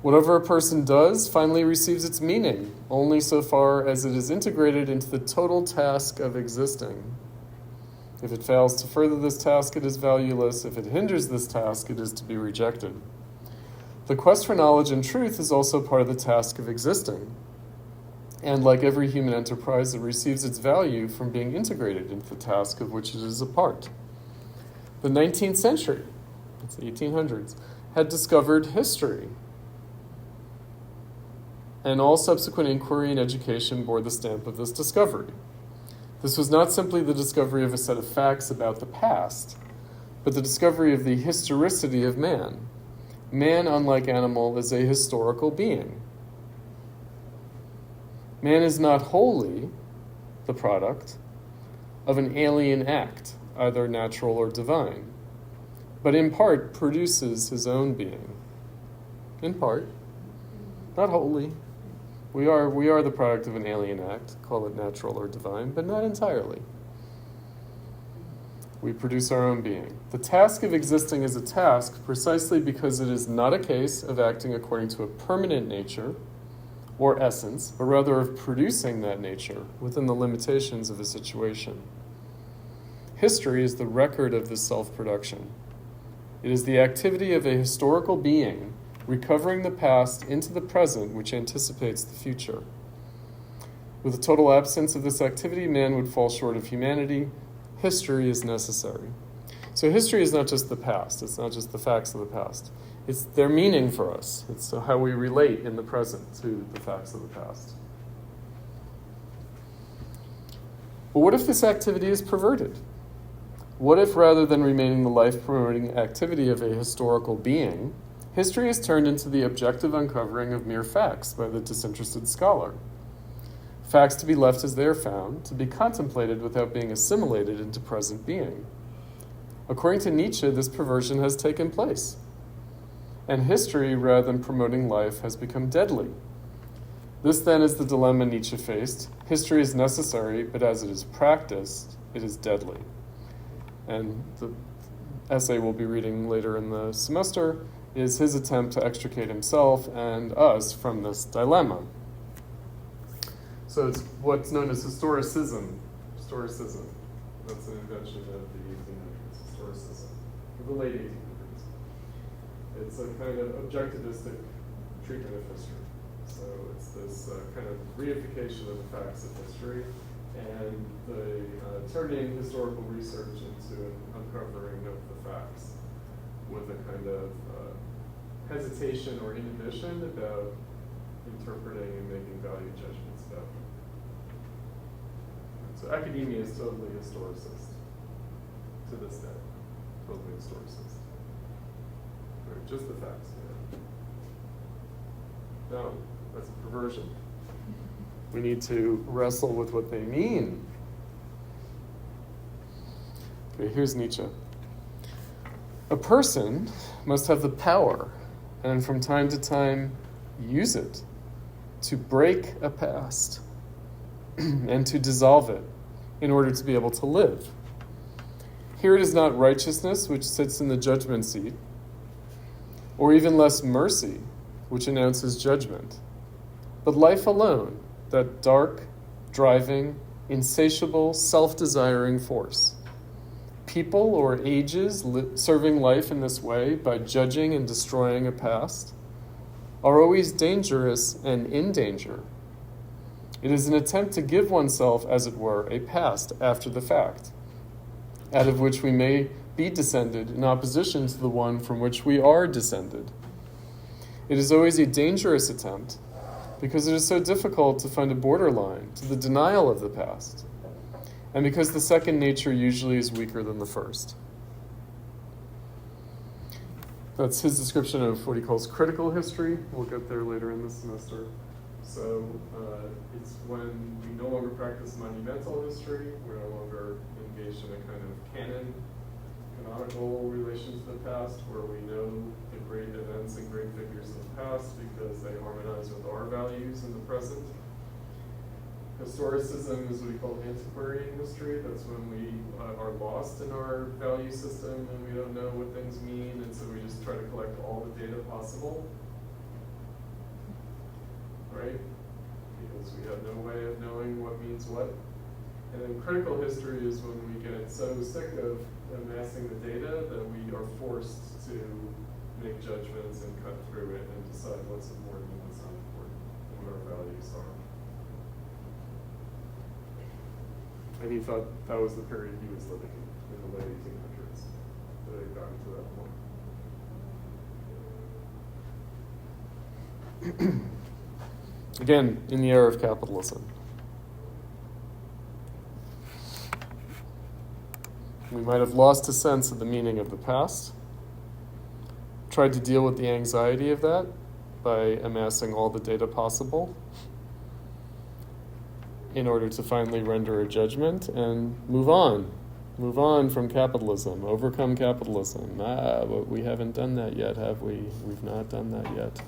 Whatever a person does finally receives its meaning, only so far as it is integrated into the total task of existing. If it fails to further this task, it is valueless. If it hinders this task, it is to be rejected. The quest for knowledge and truth is also part of the task of existing. And like every human enterprise, it receives its value from being integrated into the task of which it is a part. The 19th century, that's the 1800s, had discovered history. And all subsequent inquiry and education bore the stamp of this discovery. This was not simply the discovery of a set of facts about the past, but the discovery of the historicity of man. Man, unlike animal, is a historical being. Man is not wholly the product of an alien act, either natural or divine, but in part produces his own being. In part, not wholly. We are the product of an alien act, call it natural or divine, but not entirely. We produce our own being. The task of existing is a task precisely because it is not a case of acting according to a permanent nature or essence, but rather of producing that nature within the limitations of a situation. History is the record of this self-production. It is the activity of a historical being recovering the past into the present, which anticipates the future. With a total absence of this activity, man would fall short of humanity. History is necessary. So history is not just the past. It's not just the facts of the past. It's their meaning for us. It's how we relate in the present to the facts of the past. But what if this activity is perverted? What if, rather than remaining the life-promoting activity of a historical being, history is turned into the objective uncovering of mere facts by the disinterested scholar? Facts to be left as they are found, to be contemplated without being assimilated into present being. According to Nietzsche, this perversion has taken place. And history, rather than promoting life, has become deadly. This then is the dilemma Nietzsche faced. History is necessary, but as it is practiced, it is deadly. And the essay we'll be reading later in the semester is his attempt to extricate himself and us from this dilemma. So it's what's known as historicism. Historicism. That's an invention of the 1800s, historicism, of the late 1800s. It's a kind of objectivistic treatment of history. So it's this kind of reification of the facts of history and the turning historical research into an uncovering of the facts with a kind of hesitation or inhibition about interpreting and making value judgments about them. So academia is totally historicist to this day. Totally historicist. Right, just the facts. Yeah. No, that's a perversion. We need to wrestle with what they mean. Okay, here's Nietzsche. A person must have the power, and from time to time use it, to break a past and to dissolve it in order to be able to live. Here it is not righteousness which sits in the judgment seat, or even less mercy which announces judgment, but life alone, that dark, driving, insatiable, self-desiring force. People or ages serving life in this way by judging and destroying a past are always dangerous and in danger. It is an attempt to give oneself, as it were, a past after the fact, out of which we may be descended in opposition to the one from which we are descended. It is always a dangerous attempt because it is so difficult to find a borderline to the denial of the past, and because the second nature usually is weaker than the first. That's his description of what he calls critical history. We'll get there later in the semester. So it's when we no longer practice monumental history, we're no longer engaged in a kind of canonical relation to the past, where we know the great events and great figures of the past because they harmonize with our values in the present. Historicism is what we call antiquarian history. That's when we are lost in our value system and we don't know what things mean, and so we just try to collect all the data possible. Right? Because we have no way of knowing what means what. And then critical history is when we get so sick of amassing the data that we are forced to make judgments and cut through it and decide what's important and what's not important, and what our values are. And he thought that was the period he was living in the late 1800s, that had gotten to that point. Again, in the era of capitalism. We might have lost a sense of the meaning of the past, tried to deal with the anxiety of that by amassing all the data possible in order to finally render a judgment and move on. Move on from capitalism, overcome capitalism. But we haven't done that yet, have we? We've not done that yet.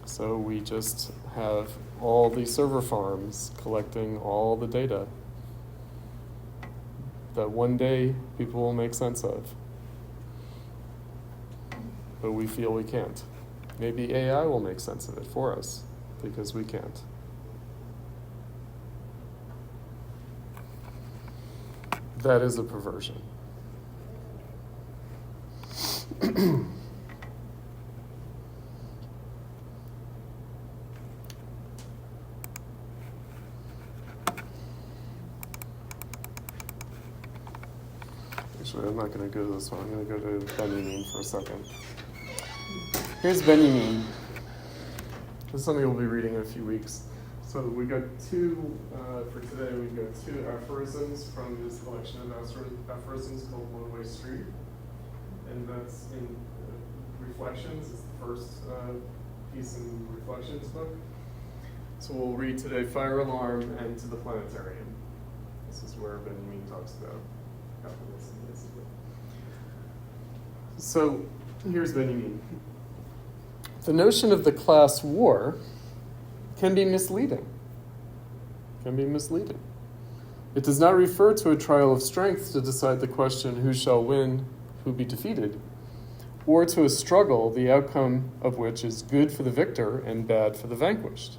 So we just have all these server farms collecting all the data that one day people will make sense of. But we feel we can't. Maybe AI will make sense of it for us, because we can't. That is a perversion. Actually, I'm not going to go to this one. I'm going to go to Benjamin for a second. Here's Benjamin. This is something we'll be reading in a few weeks. So we got two, for today, we've got two aphorisms from his collection of aphorisms called One Way Street. And that's in Reflections. It's the first piece in Reflections book. So we'll read today Fire Alarm and To the Planetarium. This is where Benjamin talks about capitalism, basically. So here's Benjamin. The notion of the class war can be misleading. It does not refer to a trial of strength to decide the question who shall win, who be defeated, or to a struggle the outcome of which is good for the victor and bad for the vanquished.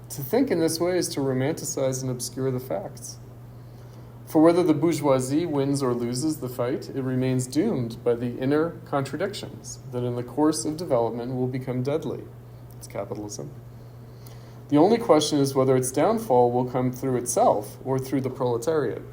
To think in this way is to romanticize and obscure the facts. For whether the bourgeoisie wins or loses the fight, it remains doomed by the inner contradictions that in the course of development will become deadly. It's capitalism. The only question is whether its downfall will come through itself or through the proletariat.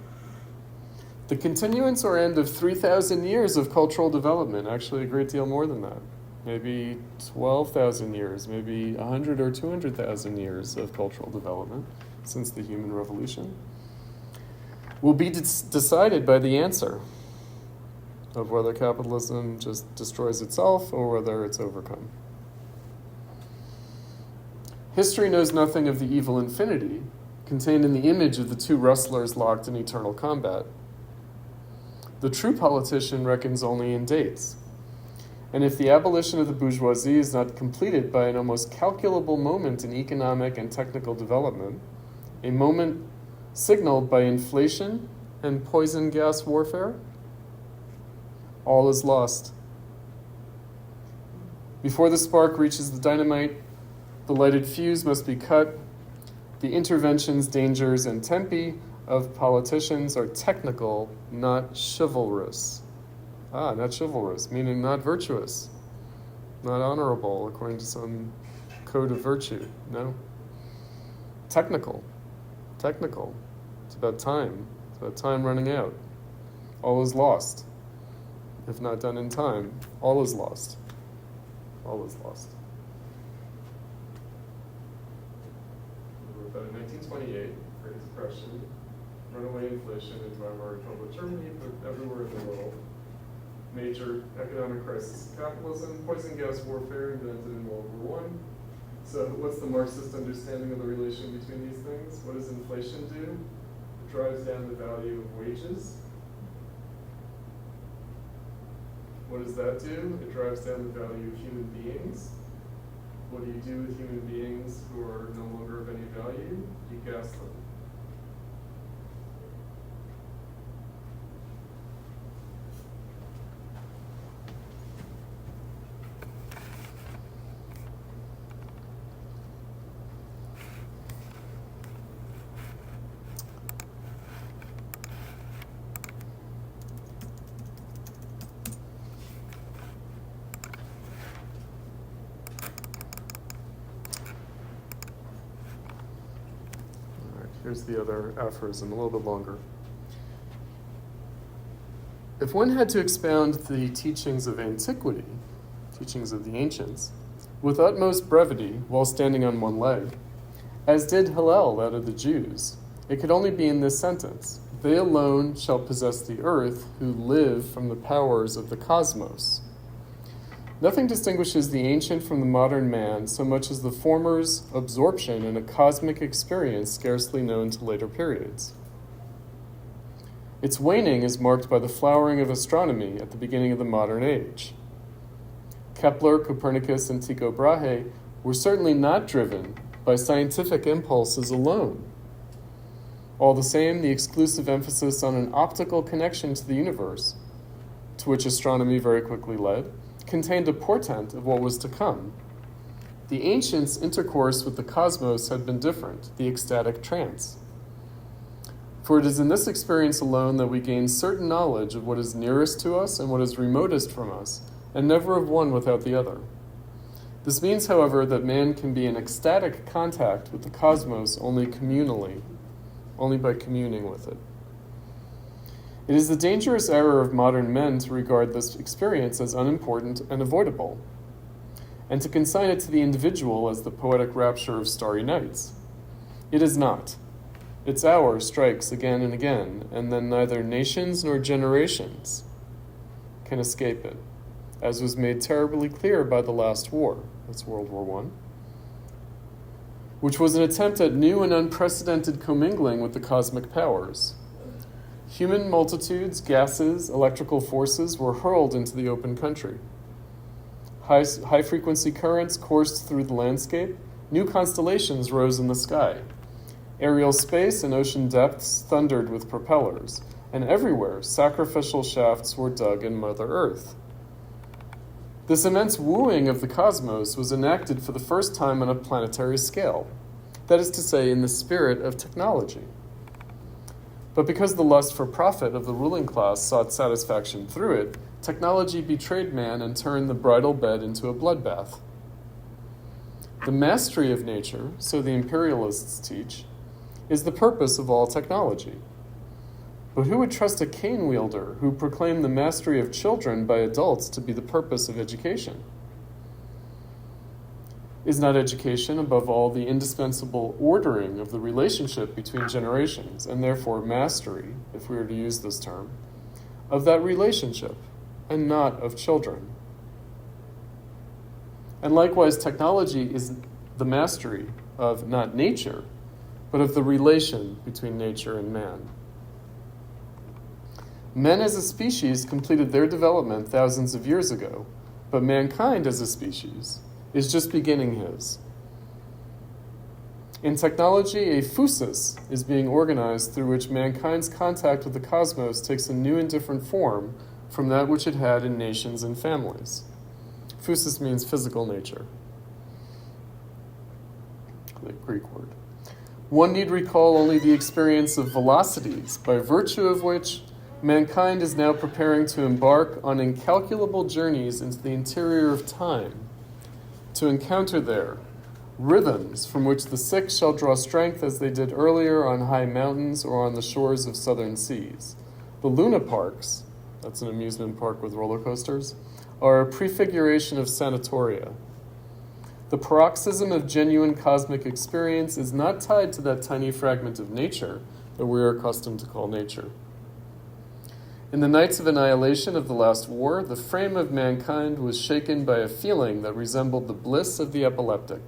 The continuance or end of 3,000 years of cultural development, actually a great deal more than that, maybe 12,000 years, maybe 100 or 200,000 years of cultural development since the human revolution, will be decided by the answer of whether capitalism just destroys itself or whether it's overcome. History knows nothing of the evil infinity contained in the image of the two wrestlers locked in eternal combat. The true politician reckons only in dates. And if the abolition of the bourgeoisie is not completed by an almost calculable moment in economic and technical development, a moment signaled by inflation and poison gas warfare, all is lost. Before the spark reaches the dynamite, the lighted fuse must be cut. The interventions, dangers, and tempi of politicians are technical, not chivalrous. Not chivalrous, meaning not virtuous, not honorable according to some code of virtue. No. Technical. It's about time. It's about time running out. All is lost. If not done in time, all is lost. All is lost. We wrote that in 1928, Great Depression, runaway inflation in Weimar Republic Germany, but everywhere in the world. Major economic crisis of capitalism, poison gas warfare invented in World War I. So what's the Marxist understanding of the relation between these things? What does inflation do? It drives down the value of wages. What does that do? It drives down the value of human beings. What do you do with human beings who are no longer of any value? You gaslit. Here's the other aphorism, a little bit longer. If one had to expound the teachings of antiquity, teachings of the ancients, with utmost brevity while standing on one leg, as did Hillel that of the Jews, it could only be in this sentence: they alone shall possess the earth who live from the powers of the cosmos. Nothing distinguishes the ancient from the modern man so much as the former's absorption in a cosmic experience scarcely known to later periods. Its waning is marked by the flowering of astronomy at the beginning of the modern age. Kepler, Copernicus, and Tycho Brahe were certainly not driven by scientific impulses alone. All the same, the exclusive emphasis on an optical connection to the universe, to which astronomy very quickly led, contained a portent of what was to come. The ancients' intercourse with the cosmos had been different, the ecstatic trance. For it is in this experience alone that we gain certain knowledge of what is nearest to us and what is remotest from us, and never of one without the other. This means, however, that man can be in ecstatic contact with the cosmos only communally, only by communing with it. It is the dangerous error of modern men to regard this experience as unimportant and avoidable, and to consign it to the individual as the poetic rapture of starry nights. It is not. Its hour strikes again and again, and then neither nations nor generations can escape it, as was made terribly clear by the last war, that's World War I, which was an attempt at new and unprecedented commingling with the cosmic powers. Human multitudes, gases, electrical forces were hurled into the open country. High-frequency currents coursed through the landscape. New constellations rose in the sky. Aerial space and ocean depths thundered with propellers, and everywhere sacrificial shafts were dug in Mother Earth. This immense wooing of the cosmos was enacted for the first time on a planetary scale, that is to say, in the spirit of technology. But because the lust for profit of the ruling class sought satisfaction through it, technology betrayed man and turned the bridal bed into a bloodbath. The mastery of nature, so the imperialists teach, is the purpose of all technology. But who would trust a cane wielder who proclaimed the mastery of children by adults to be the purpose of education? Is not education, above all, the indispensable ordering of the relationship between generations, and therefore mastery, if we were to use this term, of that relationship, and not of children? And likewise, technology is the mastery of not nature, but of the relation between nature and man. Men as a species completed their development thousands of years ago, but mankind as a species is just beginning his. In technology, a phusis is being organized through which mankind's contact with the cosmos takes a new and different form from that which it had in nations and families. Phusis means physical nature, the Greek word. One need recall only the experience of velocities, by virtue of which mankind is now preparing to embark on incalculable journeys into the interior of time, to encounter there rhythms from which the sick shall draw strength as they did earlier on high mountains or on the shores of southern seas. The Luna Parks, that's an amusement park with roller coasters, are a prefiguration of sanatoria. The paroxysm of genuine cosmic experience is not tied to that tiny fragment of nature that we are accustomed to call nature. In the nights of annihilation of the last war, the frame of mankind was shaken by a feeling that resembled the bliss of the epileptic.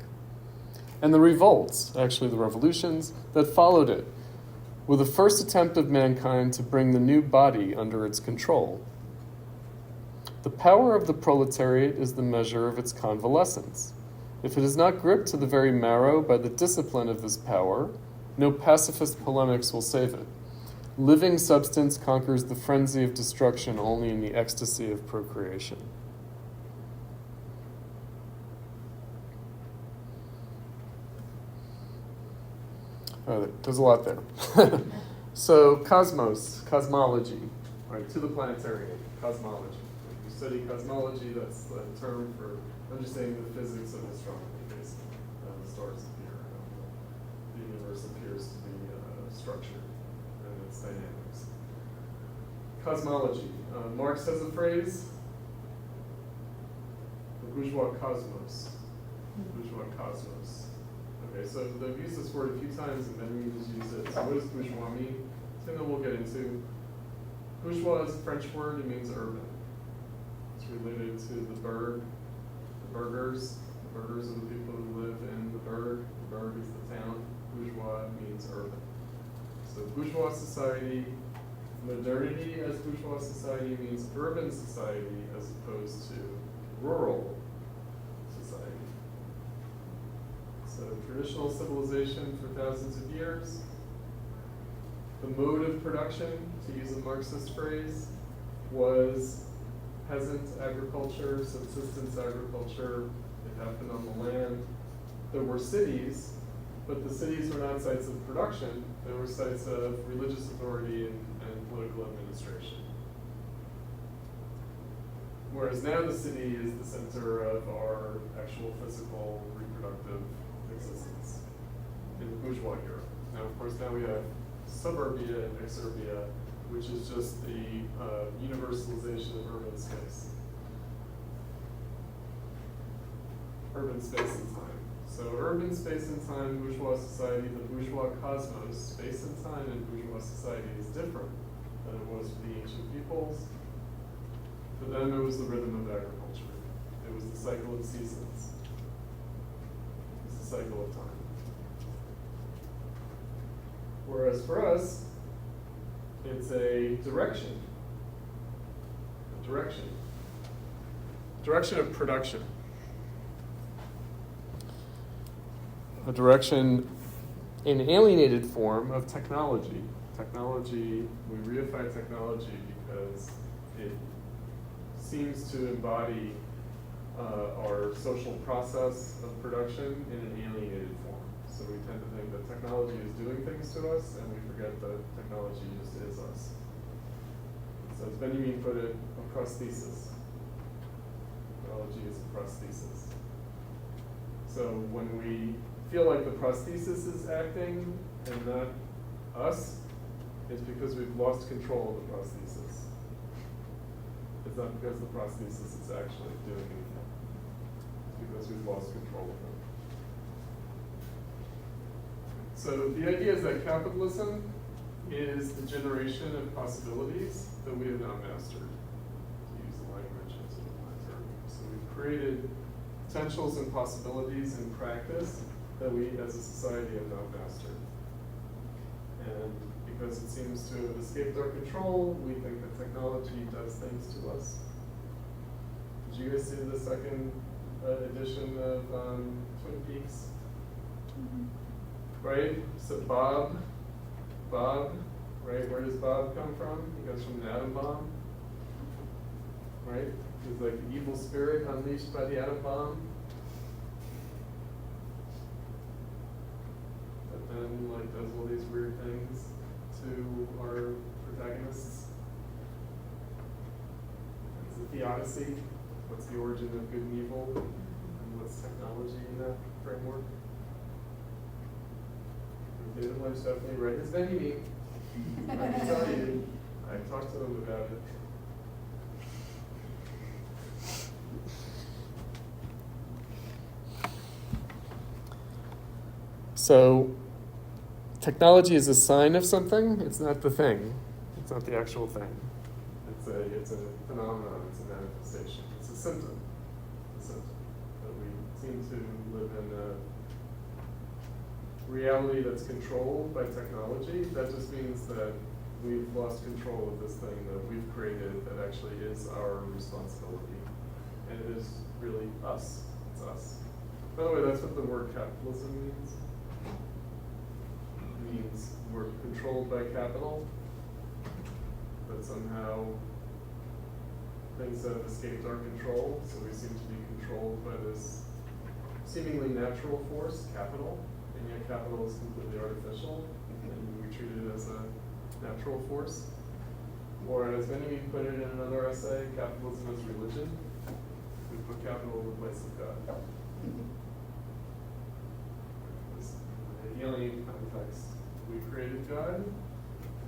And the revolts, actually the revolutions, that followed it were the first attempt of mankind to bring the new body under its control. The power of the proletariat is the measure of its convalescence. If it is not gripped to the very marrow by the discipline of this power, No pacifist polemics will save it. Living substance conquers the frenzy of destruction only in the ecstasy of procreation. Oh, there's a lot there. So, cosmology, right? To the planetarian, cosmology. If you study cosmology, that's the term for understanding the physics of astronomy, basically. The stars appear, the universe appears to be structured and its dynamics. Cosmology. Marx has a phrase, the bourgeois cosmos. Bourgeois cosmos. Okay, so they've used this word a few times and then we just use it. So what does bourgeois mean? Something that we'll get into. Bourgeois is a French word, it means urban. It's related to the burg, the burghers. The burghers are the people who live in the burg. The burg is the town. Bourgeois means urban. So bourgeois society, modernity as bourgeois society means urban society as opposed to rural society. So traditional civilization for thousands of years. The mode of production, to use a Marxist phrase, was peasant agriculture, subsistence agriculture. It happened on the land. There were cities, but the cities were not sites of production. They were sites of religious authority and political administration. Whereas now the city is the center of our actual physical reproductive existence in the bourgeois Europe. Now, of course, now we have suburbia and exurbia, which is just the universalization of urban space. Urban space and time. So urban space and time, bourgeois society, the bourgeois cosmos, space and time in bourgeois society is different than it was for the ancient peoples. For them, it was the rhythm of agriculture. It was the cycle of seasons. It's the cycle of time. Whereas for us, it's a direction. A direction. Direction of production. A direction in alienated form of technology. Technology, we reify technology because it seems to embody our social process of production in an alienated form. So we tend to think that technology is doing things to us, and we forget that technology just is us. So as Benjamin put it, a prosthesis. Technology is a prosthesis. So when we feel like the prosthesis is acting and not us, it's because we've lost control of the prosthesis. It's not because the prosthesis is actually doing anything. It's because we've lost control of it. So the idea is that capitalism is the generation of possibilities that we have not mastered, to use the language of the planetarium. So we've created potentials and possibilities in practice that we as a society have not mastered. And because it seems to have escaped our control, we think that technology does things to us. Did you guys see the second edition of Twin Peaks? Mm-hmm. Right? So Bob, right? Where does Bob come from? He comes from an atom bomb, right? He's like the evil spirit unleashed by the atom bomb. That then like does all these weird things to our protagonists. It's the theodicy. What's the origin of good and evil? And what's technology in that framework? David Lynch definitely read his Benjamin. I can tell you, I talked to him about it. So, technology is a sign of something. It's not the thing. It's not the actual thing. It's a phenomenon. It's a manifestation. It's a symptom. It's a symptom that we seem to live in a reality that's controlled by technology. That just means that we've lost control of this thing that we've created that actually is our responsibility. And it is really us. It's us. By the way, that's what the word capitalism means. It means we're controlled by capital, but somehow things have escaped our control, so we seem to be controlled by this seemingly natural force, capital, and yet capital is completely artificial, and we treat it as a natural force. Or as many put it in another essay, capitalism is religion. We put capital in the place of God. This Hegelian context, we created God.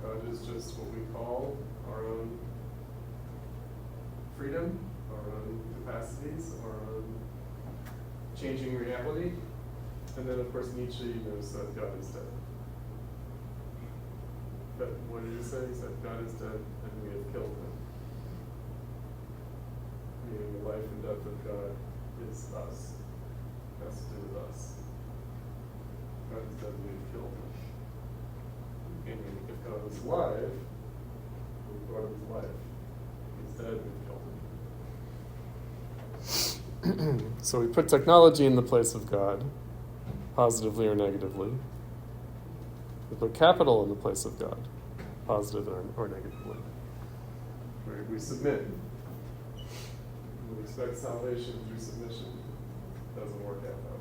God is just what we call our own freedom, our own capacities, our own changing reality. And then of course Nietzsche knows that God is dead. But what did he say? He said, God is dead and we have killed him. Meaning the life and death of God is us. It has to do with us. God is dead and we have killed him. Meaning if God was alive, we brought him to life. If he's dead, we've killed him. So we put technology in the place of God, positively or negatively. We put capital in the place of God, positive or negatively. Right? We submit. We expect salvation through submission. It doesn't work out that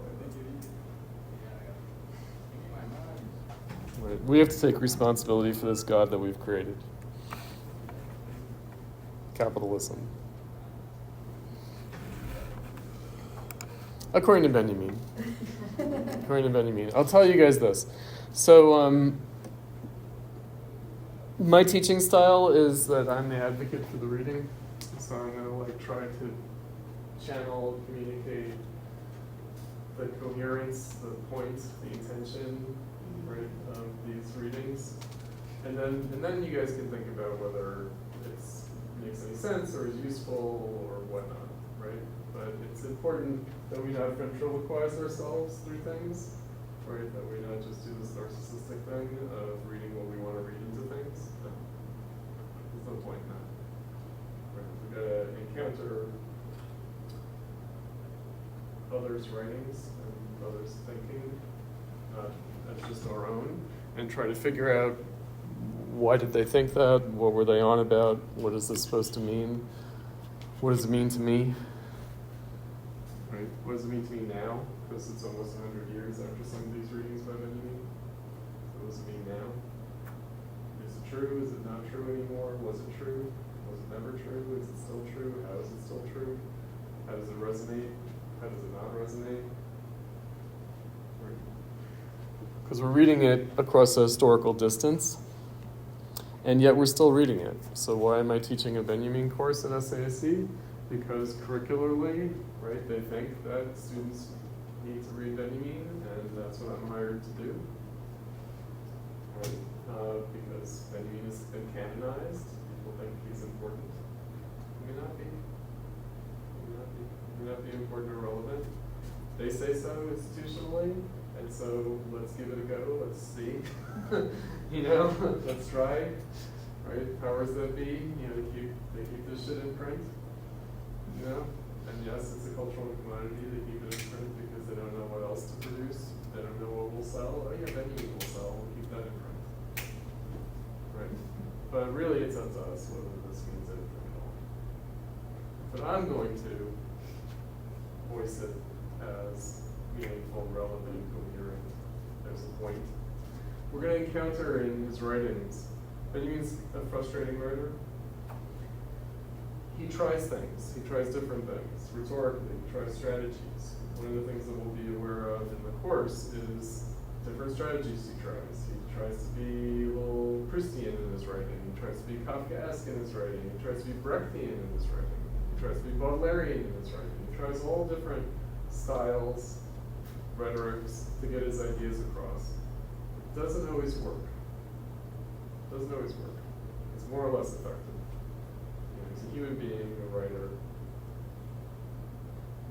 way. Right? We have to take responsibility for this God that we've created. Capitalism. According to Benjamin. According to Benjamin. I'll tell you guys this. So, my teaching style is that I'm the advocate for the reading. So I'm going to try to channel, communicate the coherence, the point, the intention, right, of these readings. And then you guys can think about whether it makes any sense or is useful or whatnot, right? But it's important that we not ventriloquize ourselves through things. Right, that we not just do this narcissistic thing of reading what we want to read into things. No. There's no point in that. Right? We've got to encounter others' writings and others' thinking, not as just our own, and try to figure out why did they think that, what were they on about, what is this supposed to mean, what does it mean to me, right? What does it mean to me now? Because it's almost 100 years after some of these readings by Benjamin. What does it mean now? Is it true? Is it not true anymore? Was it true? Was it never true? Is it still true? How is it still true? How does it resonate? How does it not resonate? Because we're reading it across a historical distance, and yet we're still reading it. So why am I teaching a Benjamin course at SASC? Because curricularly, right, they think that students need to read Benjamin, and that's what I'm hired to do. Right? Because Benjamin has been canonized, people think he's important. He may not be. He may not be important or relevant. They say so institutionally, and so let's give it a go. Let's see. Let's try. Right? Powers that be, they keep this shit in print. And yes, it's a cultural commodity. They keep it in print because they don't know what else to produce. They don't know what will sell. Oh yeah, Benjamin will sell. We'll keep that in print. Right? But really, it's up to us whether this means anything at all. But I'm going to voice it as meaningful, relevant, coherent. There's a point. We're going to encounter in his writings, Benjamin's a frustrating writer. He tries things. He tries different things. Rhetorically, he tries strategies. One of the things that we'll be aware of in the course is different strategies he tries. He tries to be a little Proustian in his writing. He tries to be Kafkaesque in his writing. He tries to be Brechtian in his writing. He tries to be Baudelarian in his writing. He tries all different styles, rhetorics to get his ideas across. It doesn't always work. It's more or less effective. He's a human being, a writer.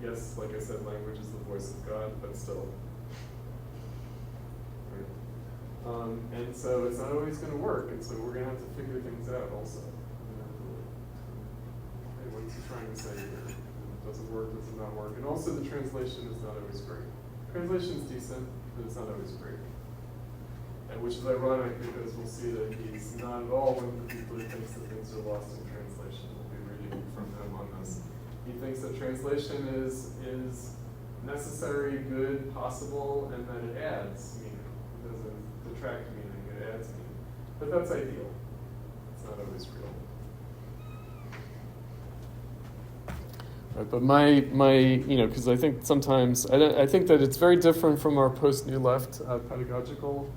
Yes, like I said, language is the voice of God, but still. Right? And so it's not always going to work, and so we're going to have to figure things out also. Okay, what is he trying to say here? Does it work, does it not work? And also the translation is not always great. Translation is decent, but it's not always great. And which is ironic because we'll see that he's not at all one of the people who thinks that things are lost in translation. We'll be reading from him on this. He thinks that translation is necessary, good, possible, and that it adds meaning. It doesn't detract meaning, it adds meaning. But that's ideal. It's not always real. Right, but my because I think sometimes, I think that it's very different from our post-New Left pedagogical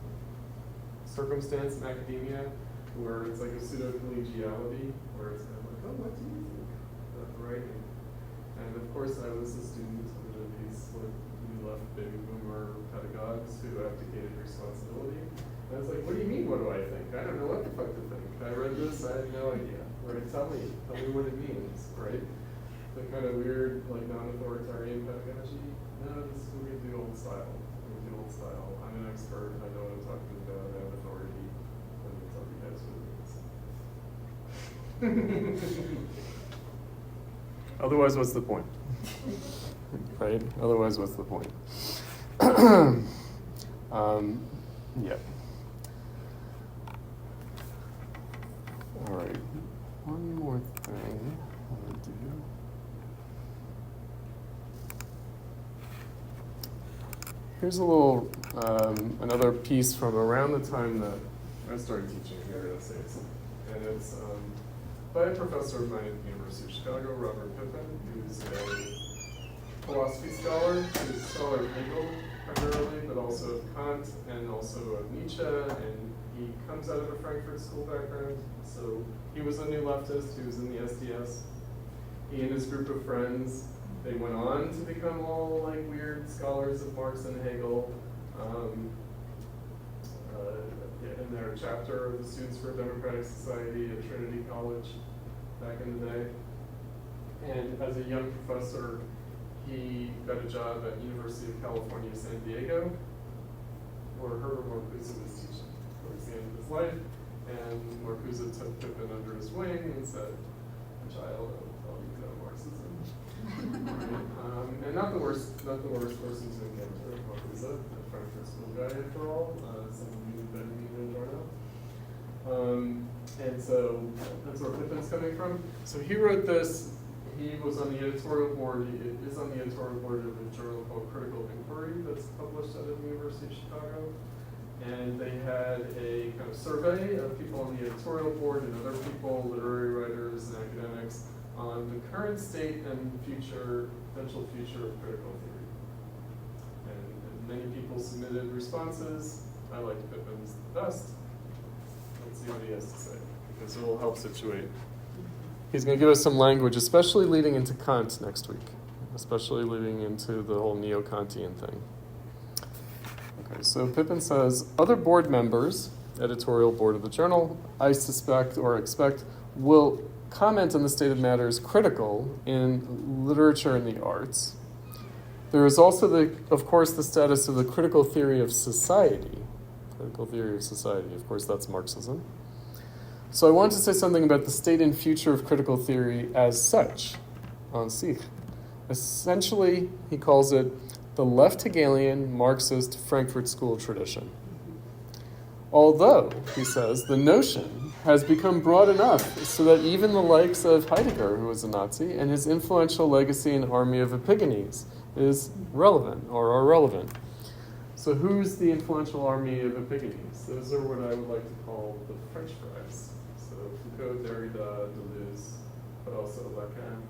circumstance in academia, where it's like a pseudo-collegiality, where it's kind of like, oh, what do you think? Right? And of course, I was a student under these like New Left baby boomer pedagogues who abdicated responsibility. And I was like, what do you mean, what do I think? I don't know what the fuck to think. I read this, I have no idea. Right? Tell me what it means, right? The kind of weird, like, non-authoritarian pedagogy. No, this is what we do old style. We do old style. I'm an expert. I know what I'm talking about. I have authority. Let me tell you guys what it means. Otherwise, what's the point? Right? Otherwise, what's the point? Yeah. All right. One more thing I want to do. Here's a little, another piece from around the time that I started teaching here at essays. And it's by a professor of mine at the University of Chicago, Robert Pippin, who's a philosophy scholar. He's a scholar of Hegel primarily, but also of Kant and also of Nietzsche. And he comes out of a Frankfurt School background. So he was a New Leftist. He was in the SDS. He and his group of friends, they went on to become all like weird scholars of Marx and Hegel. In their chapter of the Students for a Democratic Society at Trinity College back in the day. And as a young professor, he got a job at University of California, San Diego, where Herbert Marcuse was teaching towards the end of his life. And Marcuse took Pippin under his wing and said, child, I'll you know Marxism. Right? And not the worst person to encounter, Marcuse, a Frankfurt School guy after all, someone who knew better than me than Jordan. And so that's where Pippin's coming from. So he wrote this. He was on the editorial board. He is on the editorial board of a journal called Critical Inquiry that's published out of the University of Chicago. And they had a kind of survey of people on the editorial board and other people, literary writers and academics, on the current state and potential future of critical theory. And many people submitted responses. I liked Pippin's the best. Let's see what he has to say, because it will help situate. He's going to give us some language, especially leading into Kant next week, especially leading into the whole neo-Kantian thing. Okay, so Pippin says, other board members, editorial board of the journal, I suspect or expect, will comment on the state of matters critical in literature and the arts. There is also, of course, the status of the critical theory of society. Critical theory of society, of course, that's Marxism. So I want to say something about the state and future of critical theory as such, en sich. Essentially, he calls it the left Hegelian Marxist Frankfurt School tradition. Although, he says, the notion has become broad enough so that even the likes of Heidegger, who was a Nazi, and his influential legacy in Army of Epigones is relevant or are relevant. So who's the influential Army of Epigones? Those are what I would like to call the French fries. So Foucault, Derrida, Deleuze, but also Lacan,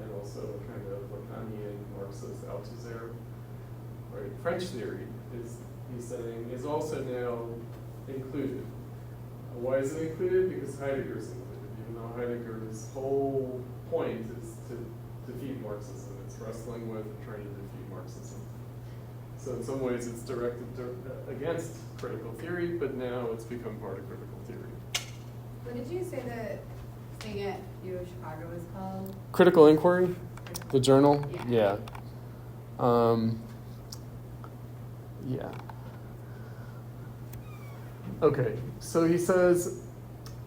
and also kind of Lacanian Marxist Althusser. Right? French theory he's saying, is also now included. Why is it included? Because Heidegger's included, even though Heidegger's whole point is to defeat Marxism. It's wrestling with and trying to defeat Marxism. So in some ways it's directed against critical theory, but now it's become part of critical theory. What did you say the thing at U of Chicago was called? Critical Inquiry? The journal? Yeah. Yeah. Okay, so he says,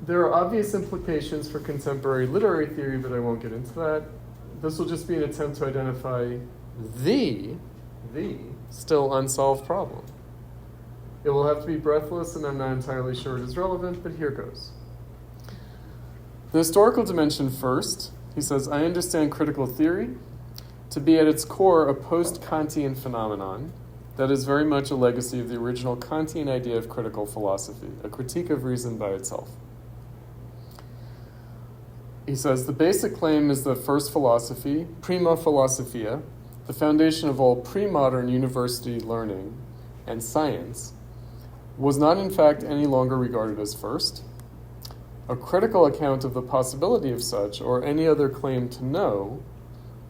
there are obvious implications for contemporary literary theory, but I won't get into that. This will just be an attempt to identify the still unsolved problem. It will have to be breathless, and I'm not entirely sure it is relevant, but here goes. The historical dimension first, he says, I understand critical theory to be at its core a post-Kantian phenomenon that is very much a legacy of the original Kantian idea of critical philosophy, a critique of reason by itself. He says, the basic claim is that first philosophy, prima philosophia, the foundation of all pre-modern university learning and science, was not in fact any longer regarded as first. A critical account of the possibility of such, or any other claim to know,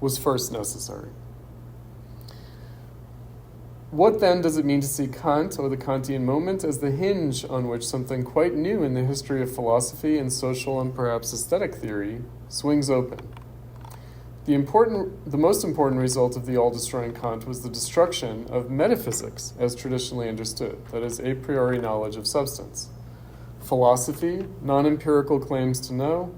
was first necessary. What then does it mean to see Kant, or the Kantian moment, as the hinge on which something quite new in the history of philosophy and social and perhaps aesthetic theory swings open? The most important result of the all-destroying Kant was the destruction of metaphysics as traditionally understood, that is, a priori knowledge of substance. Philosophy, non-empirical claims to know,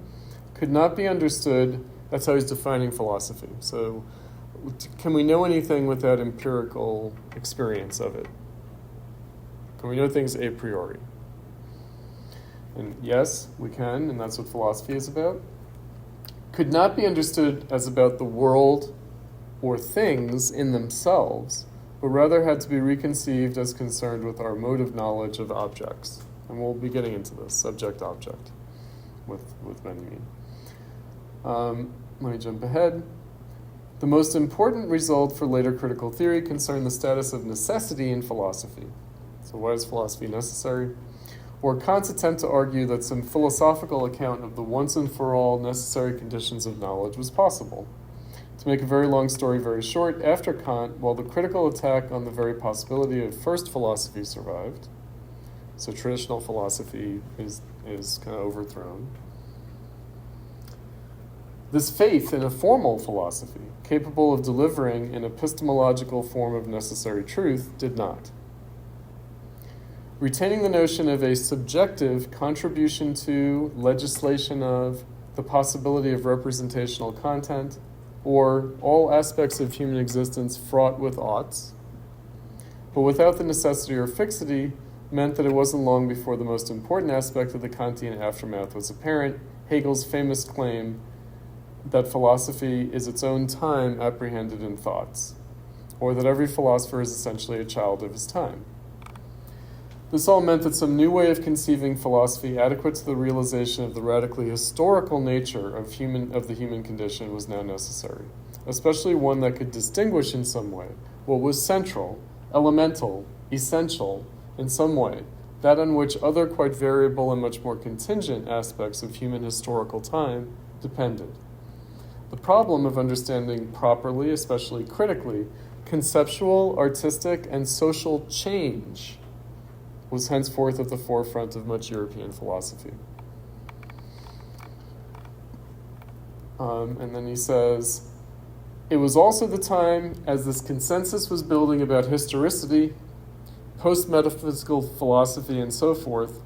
could not be understood. That's how he's defining philosophy. So, can we know anything without empirical experience of it? Can we know things a priori? And yes, we can, and that's what philosophy is about. Could not be understood as about the world or things in themselves, but rather had to be reconceived as concerned with our mode of knowledge of objects. And we'll be getting into this, subject-object, with many mean. Let me jump ahead. The most important result for later critical theory concerned the status of necessity in philosophy. So why is philosophy necessary? Or Kant's attempt to argue that some philosophical account of the once-and-for-all necessary conditions of knowledge was possible. To make a very long story very short, after Kant, while the critical attack on the very possibility of first philosophy survived, so traditional philosophy is kind of overthrown, this faith in a formal philosophy, capable of delivering an epistemological form of necessary truth, did not. Retaining the notion of a subjective contribution to, legislation of, the possibility of representational content, or all aspects of human existence fraught with oughts, but without the necessity or fixity, meant that it wasn't long before the most important aspect of the Kantian aftermath was apparent, Hegel's famous claim that philosophy is its own time apprehended in thoughts, or that every philosopher is essentially a child of his time. This all meant that some new way of conceiving philosophy adequate to the realization of the radically historical nature of the human condition was now necessary, especially one that could distinguish in some way what was central, elemental, essential, in some way, that on which other quite variable and much more contingent aspects of human historical time depended. The problem of understanding properly, especially critically, conceptual, artistic, and social change was henceforth at the forefront of much European philosophy. And then he says, it was also the time, as this consensus was building about historicity, post-metaphysical philosophy, and so forth,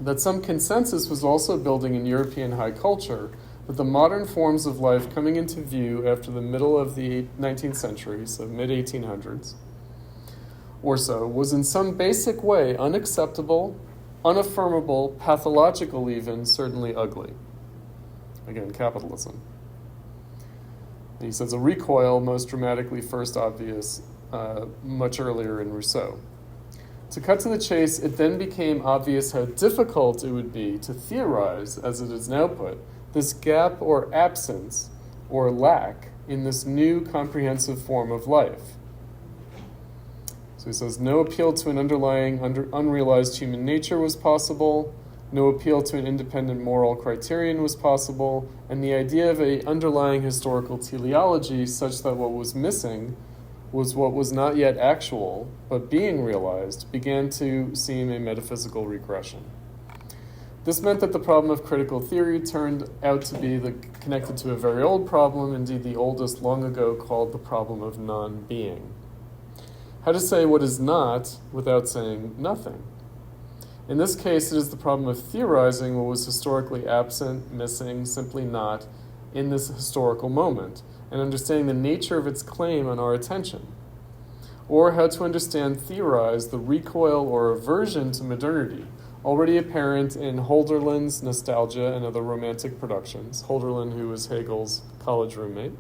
that some consensus was also building in European high culture that the modern forms of life coming into view after the middle of the 19th century, so mid-1800s, or so, was in some basic way unacceptable, unaffirmable, pathological even, certainly ugly. Again, capitalism. And he says a recoil most dramatically first obvious much earlier in Rousseau. To cut to the chase, it then became obvious how difficult it would be to theorize, as it is now put, this gap or absence or lack in this new comprehensive form of life. So he says, no appeal to an underlying unrealized human nature was possible, no appeal to an independent moral criterion was possible, and the idea of an underlying historical teleology such that what was missing was what was not yet actual, but being realized, began to seem a metaphysical regression. This meant that the problem of critical theory turned out to be connected to a very old problem, indeed the oldest long ago, called the problem of non-being. How to say what is not without saying nothing. In this case, it is the problem of theorizing what was historically absent, missing, simply not, in this historical moment, and understanding the nature of its claim on our attention. or how to understand, theorize the recoil or aversion to modernity, already apparent in Holderlin's Nostalgia and other romantic productions, Holderlin, who was Hegel's college roommate,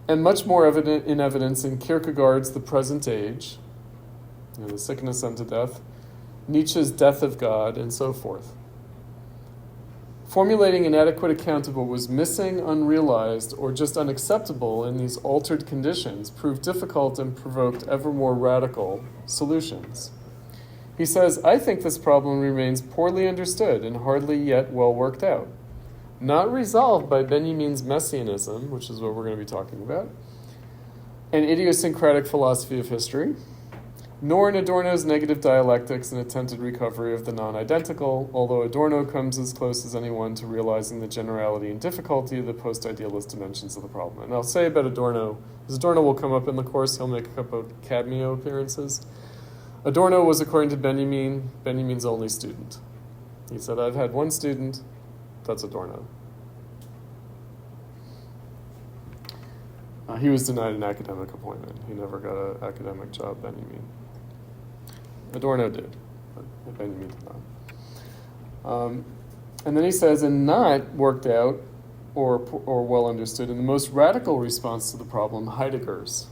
and much more evident in evidence in Kierkegaard's The Present Age, The Sickness Unto Death, Nietzsche's Death of God, and so forth. Formulating an adequate account of what was missing, unrealized, or just unacceptable in these altered conditions proved difficult and provoked ever more radical solutions. He says, I think this problem remains poorly understood and hardly yet well worked out. Not resolved by Benjamin's Messianism, which is what we're going to be talking about, an idiosyncratic philosophy of history, nor in Adorno's negative dialectics and attempted recovery of the non-identical, although Adorno comes as close as anyone to realizing the generality and difficulty of the post-idealist dimensions of the problem. And I'll say about Adorno, as Adorno will come up in the course, he'll make a couple of cameo appearances. Adorno was, according to Benjamin, Benjamin's only student. He said, I've had one student, that's Adorno. He was denied an academic appointment. He never got an academic job, Benjamin. Adorno did, but Benjamin did not. And then he says, and not worked out or well understood in the most radical response to the problem, Heidegger's.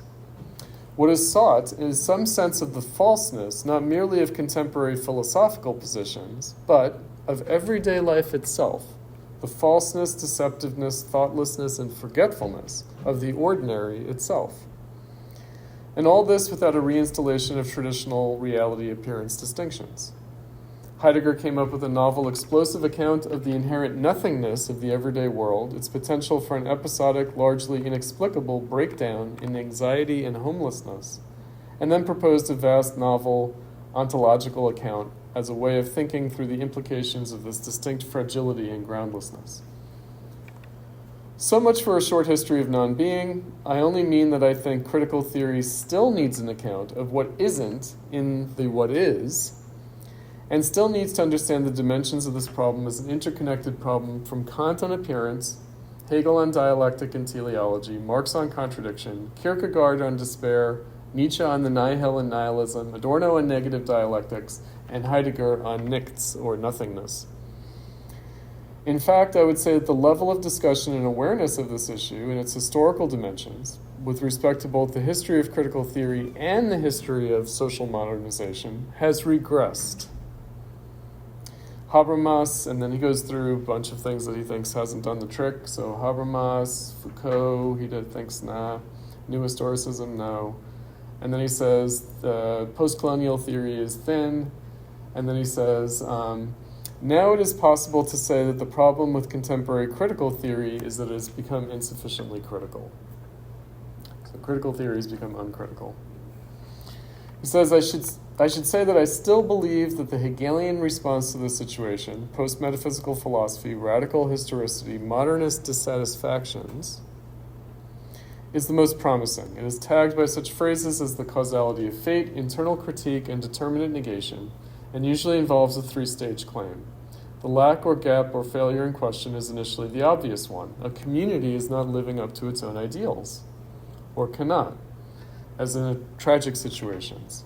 What is sought is some sense of the falseness, not merely of contemporary philosophical positions, but of everyday life itself, the falseness, deceptiveness, thoughtlessness, and forgetfulness of the ordinary itself. And all this without a reinstallation of traditional reality appearance distinctions. Heidegger came up with a novel, explosive account of the inherent nothingness of the everyday world, its potential for an episodic, largely inexplicable breakdown in anxiety and homelessness, and then proposed a vast novel ontological account as a way of thinking through the implications of this distinct fragility and groundlessness. So much for a short history of non-being. I only mean that I think critical theory still needs an account of what isn't in the what is, and still needs to understand the dimensions of this problem as an interconnected problem from Kant on appearance, Hegel on dialectic and teleology, Marx on contradiction, Kierkegaard on despair, Nietzsche on the nihil and nihilism, Adorno on negative dialectics, and Heidegger on nichts, or nothingness. In fact, I would say that the level of discussion and awareness of this issue and its historical dimensions, with respect to both the history of critical theory and the history of social modernization, has regressed. Habermas, and then he goes through a bunch of things that he thinks hasn't done the trick. So Habermas, Foucault, thinks nah. New historicism, no. And then he says the post-colonial theory is thin. And then he says, now it is possible to say that the problem with contemporary critical theory is that it has become insufficiently critical. So critical theories become uncritical. He says, I should say that I still believe that the Hegelian response to this situation, post-metaphysical philosophy, radical historicity, modernist dissatisfactions, is the most promising. It is tagged by such phrases as the causality of fate, internal critique, and determinate negation, and usually involves a three-stage claim. The lack or gap or failure in question is initially the obvious one. A community is not living up to its own ideals, or cannot, as in tragic situations.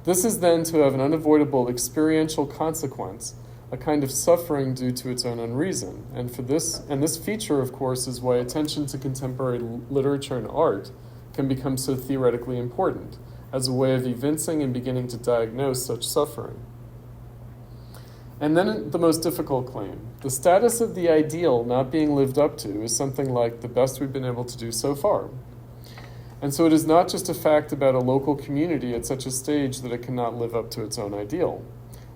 This is then to have an unavoidable experiential consequence, a kind of suffering due to its own unreason. And this feature, of course, is why attention to contemporary literature and art can become so theoretically important, as a way of evincing and beginning to diagnose such suffering. And then the most difficult claim. The status of the ideal not being lived up to is something like the best we've been able to do so far. And so it is not just a fact about a local community at such a stage that it cannot live up to its own ideal.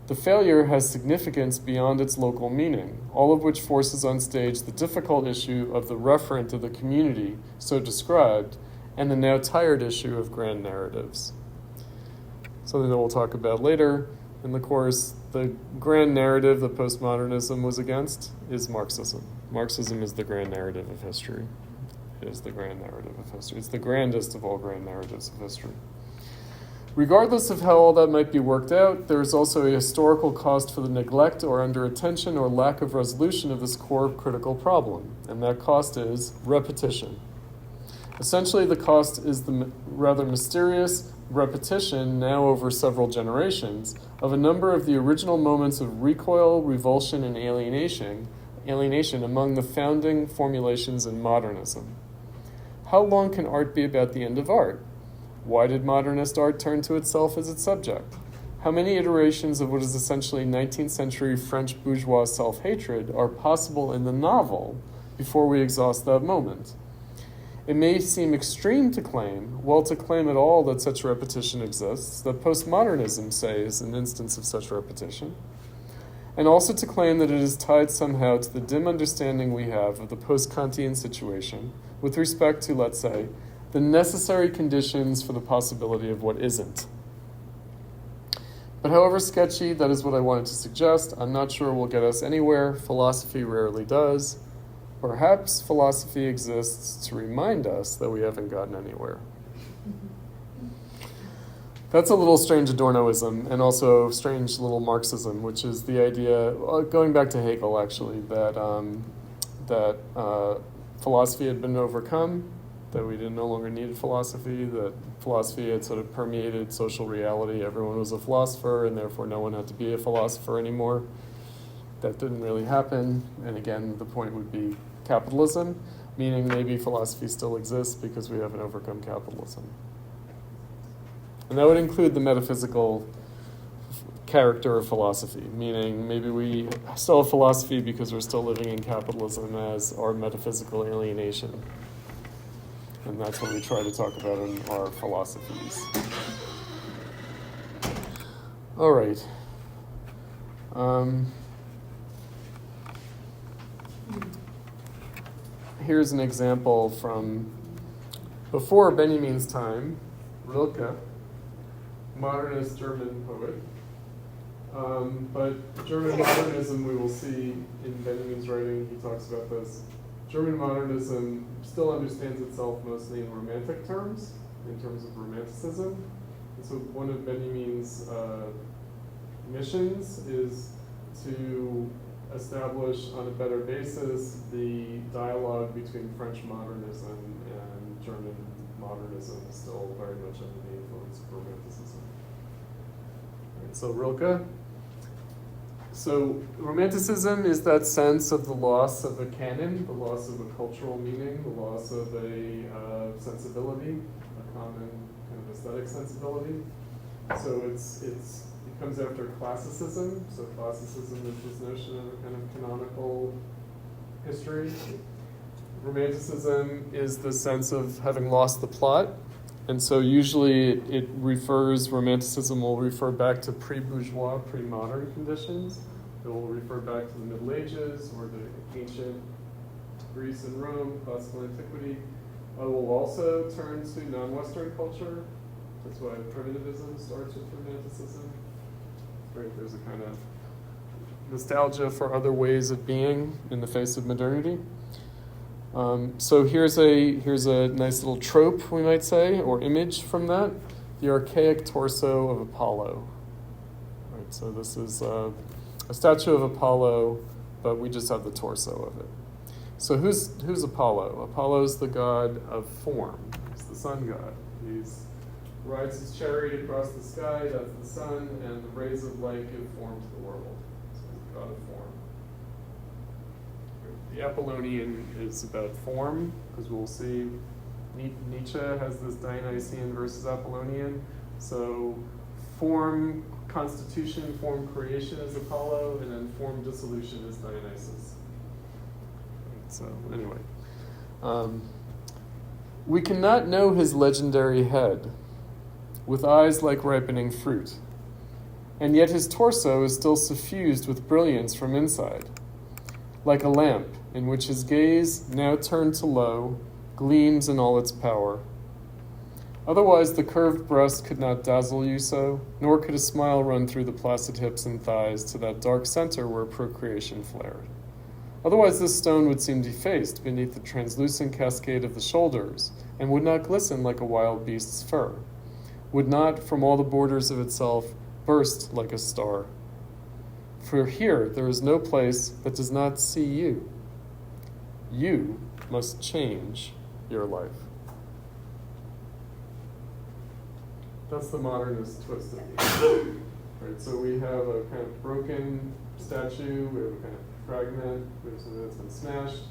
The failure has significance beyond its local meaning, all of which forces on stage the difficult issue of the referent of the community so described, and the now tired issue of grand narratives. Something that we'll talk about later in the course. The grand narrative that postmodernism was against is Marxism. Marxism is the grand narrative of history. It is the grand narrative of history. It's the grandest of all grand narratives of history. Regardless of how all that might be worked out, there is also a historical cost for the neglect or under-attention or lack of resolution of this core critical problem, and that cost is repetition. Essentially, the cost is the rather mysterious repetition, now over several generations, of a number of the original moments of recoil, revulsion, and alienation among the founding formulations in modernism. How long can art be about the end of art? Why did modernist art turn to itself as its subject? How many iterations of what is essentially 19th century French bourgeois self-hatred are possible in the novel before we exhaust that moment? It may seem extreme to claim at all that such repetition exists, that postmodernism, say, is an instance of such repetition, and also to claim that it is tied somehow to the dim understanding we have of the post-Kantian situation with respect to, let's say, the necessary conditions for the possibility of what isn't. But however sketchy, that is what I wanted to suggest. I'm not sure will get us anywhere. Philosophy rarely does. Perhaps philosophy exists to remind us that we haven't gotten anywhere. That's a little strange Adornoism, and also strange little Marxism, which is the idea, going back to Hegel actually, that philosophy had been overcome, that we no longer needed philosophy, that philosophy had sort of permeated social reality. Everyone was a philosopher, and therefore no one had to be a philosopher anymore. That didn't really happen. And again, the point would be capitalism, meaning maybe philosophy still exists because we haven't overcome capitalism. And that would include the metaphysical character of philosophy, meaning maybe we still have philosophy because we're still living in capitalism as our metaphysical alienation. And that's what we try to talk about in our philosophies. All right. Here's an example from before Benjamin's time, Rilke, modernist German poet. But German modernism, we will see in Benjamin's writing, he talks about this. German modernism still understands itself mostly in romantic terms, in terms of romanticism. And so one of Benjamin's missions is to establish on a better basis the dialogue between French modernism and German modernism, still very much under the influence of romanticism. Right, so Rilke. So romanticism is that sense of the loss of a canon, the loss of a cultural meaning, the loss of a sensibility, a common kind of aesthetic sensibility. So it comes after classicism. So classicism is this notion of a kind of canonical history. Romanticism is the sense of having lost the plot. And so usually romanticism will refer back to pre-bourgeois, pre-modern conditions. It will refer back to the Middle Ages or the ancient Greece and Rome, classical antiquity. It will also turn to non-Western culture. That's why primitivism starts with romanticism. Right? There's a kind of nostalgia for other ways of being in the face of modernity. So here's a nice little trope, we might say, or image from that: the archaic torso of Apollo. Right, so this is a statue of Apollo, but we just have the torso of it. So who's Apollo? Apollo's the god of form. He's the sun god. He rides his chariot across the sky. That's the sun, and the rays of light give form to the world. So he's the god of form. The Apollonian is about form, because we'll see Nietzsche has this Dionysian versus Apollonian. So form constitution, form creation is Apollo, and then form dissolution is Dionysus. So anyway, we cannot know his legendary head, with eyes like ripening fruit, and yet his torso is still suffused with brilliance from inside, like a lamp in which his gaze, now turned to low, gleams in all its power. Otherwise the curved breast could not dazzle you so, nor could a smile run through the placid hips and thighs to that dark center where procreation flared. Otherwise this stone would seem defaced beneath the translucent cascade of the shoulders, and would not glisten like a wild beast's fur, would not, from all the borders of itself, burst like a star. For here there is no place that does not see you. You must change your life. That's the modernist twist of it. Right, so we have a kind of broken statue, we have a kind of fragment, we have something that's been smashed.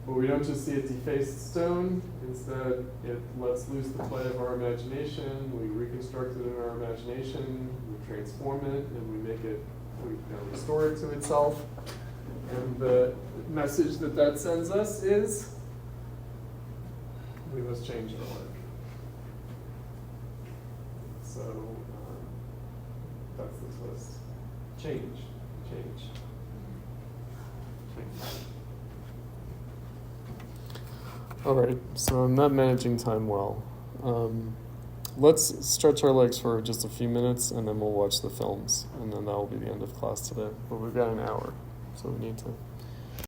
But we don't just see a defaced stone, instead it lets loose the play of our imagination, we reconstruct it in our imagination, we transform it, and we make it, we restore it to itself. And the message that that sends us is, we must change our life. So that's the twist. Change, change, change. All right, so I'm not managing time well. Let's stretch our legs for just a few minutes, and then we'll watch the films, and then that will be the end of class today. But we've got an hour, so we need to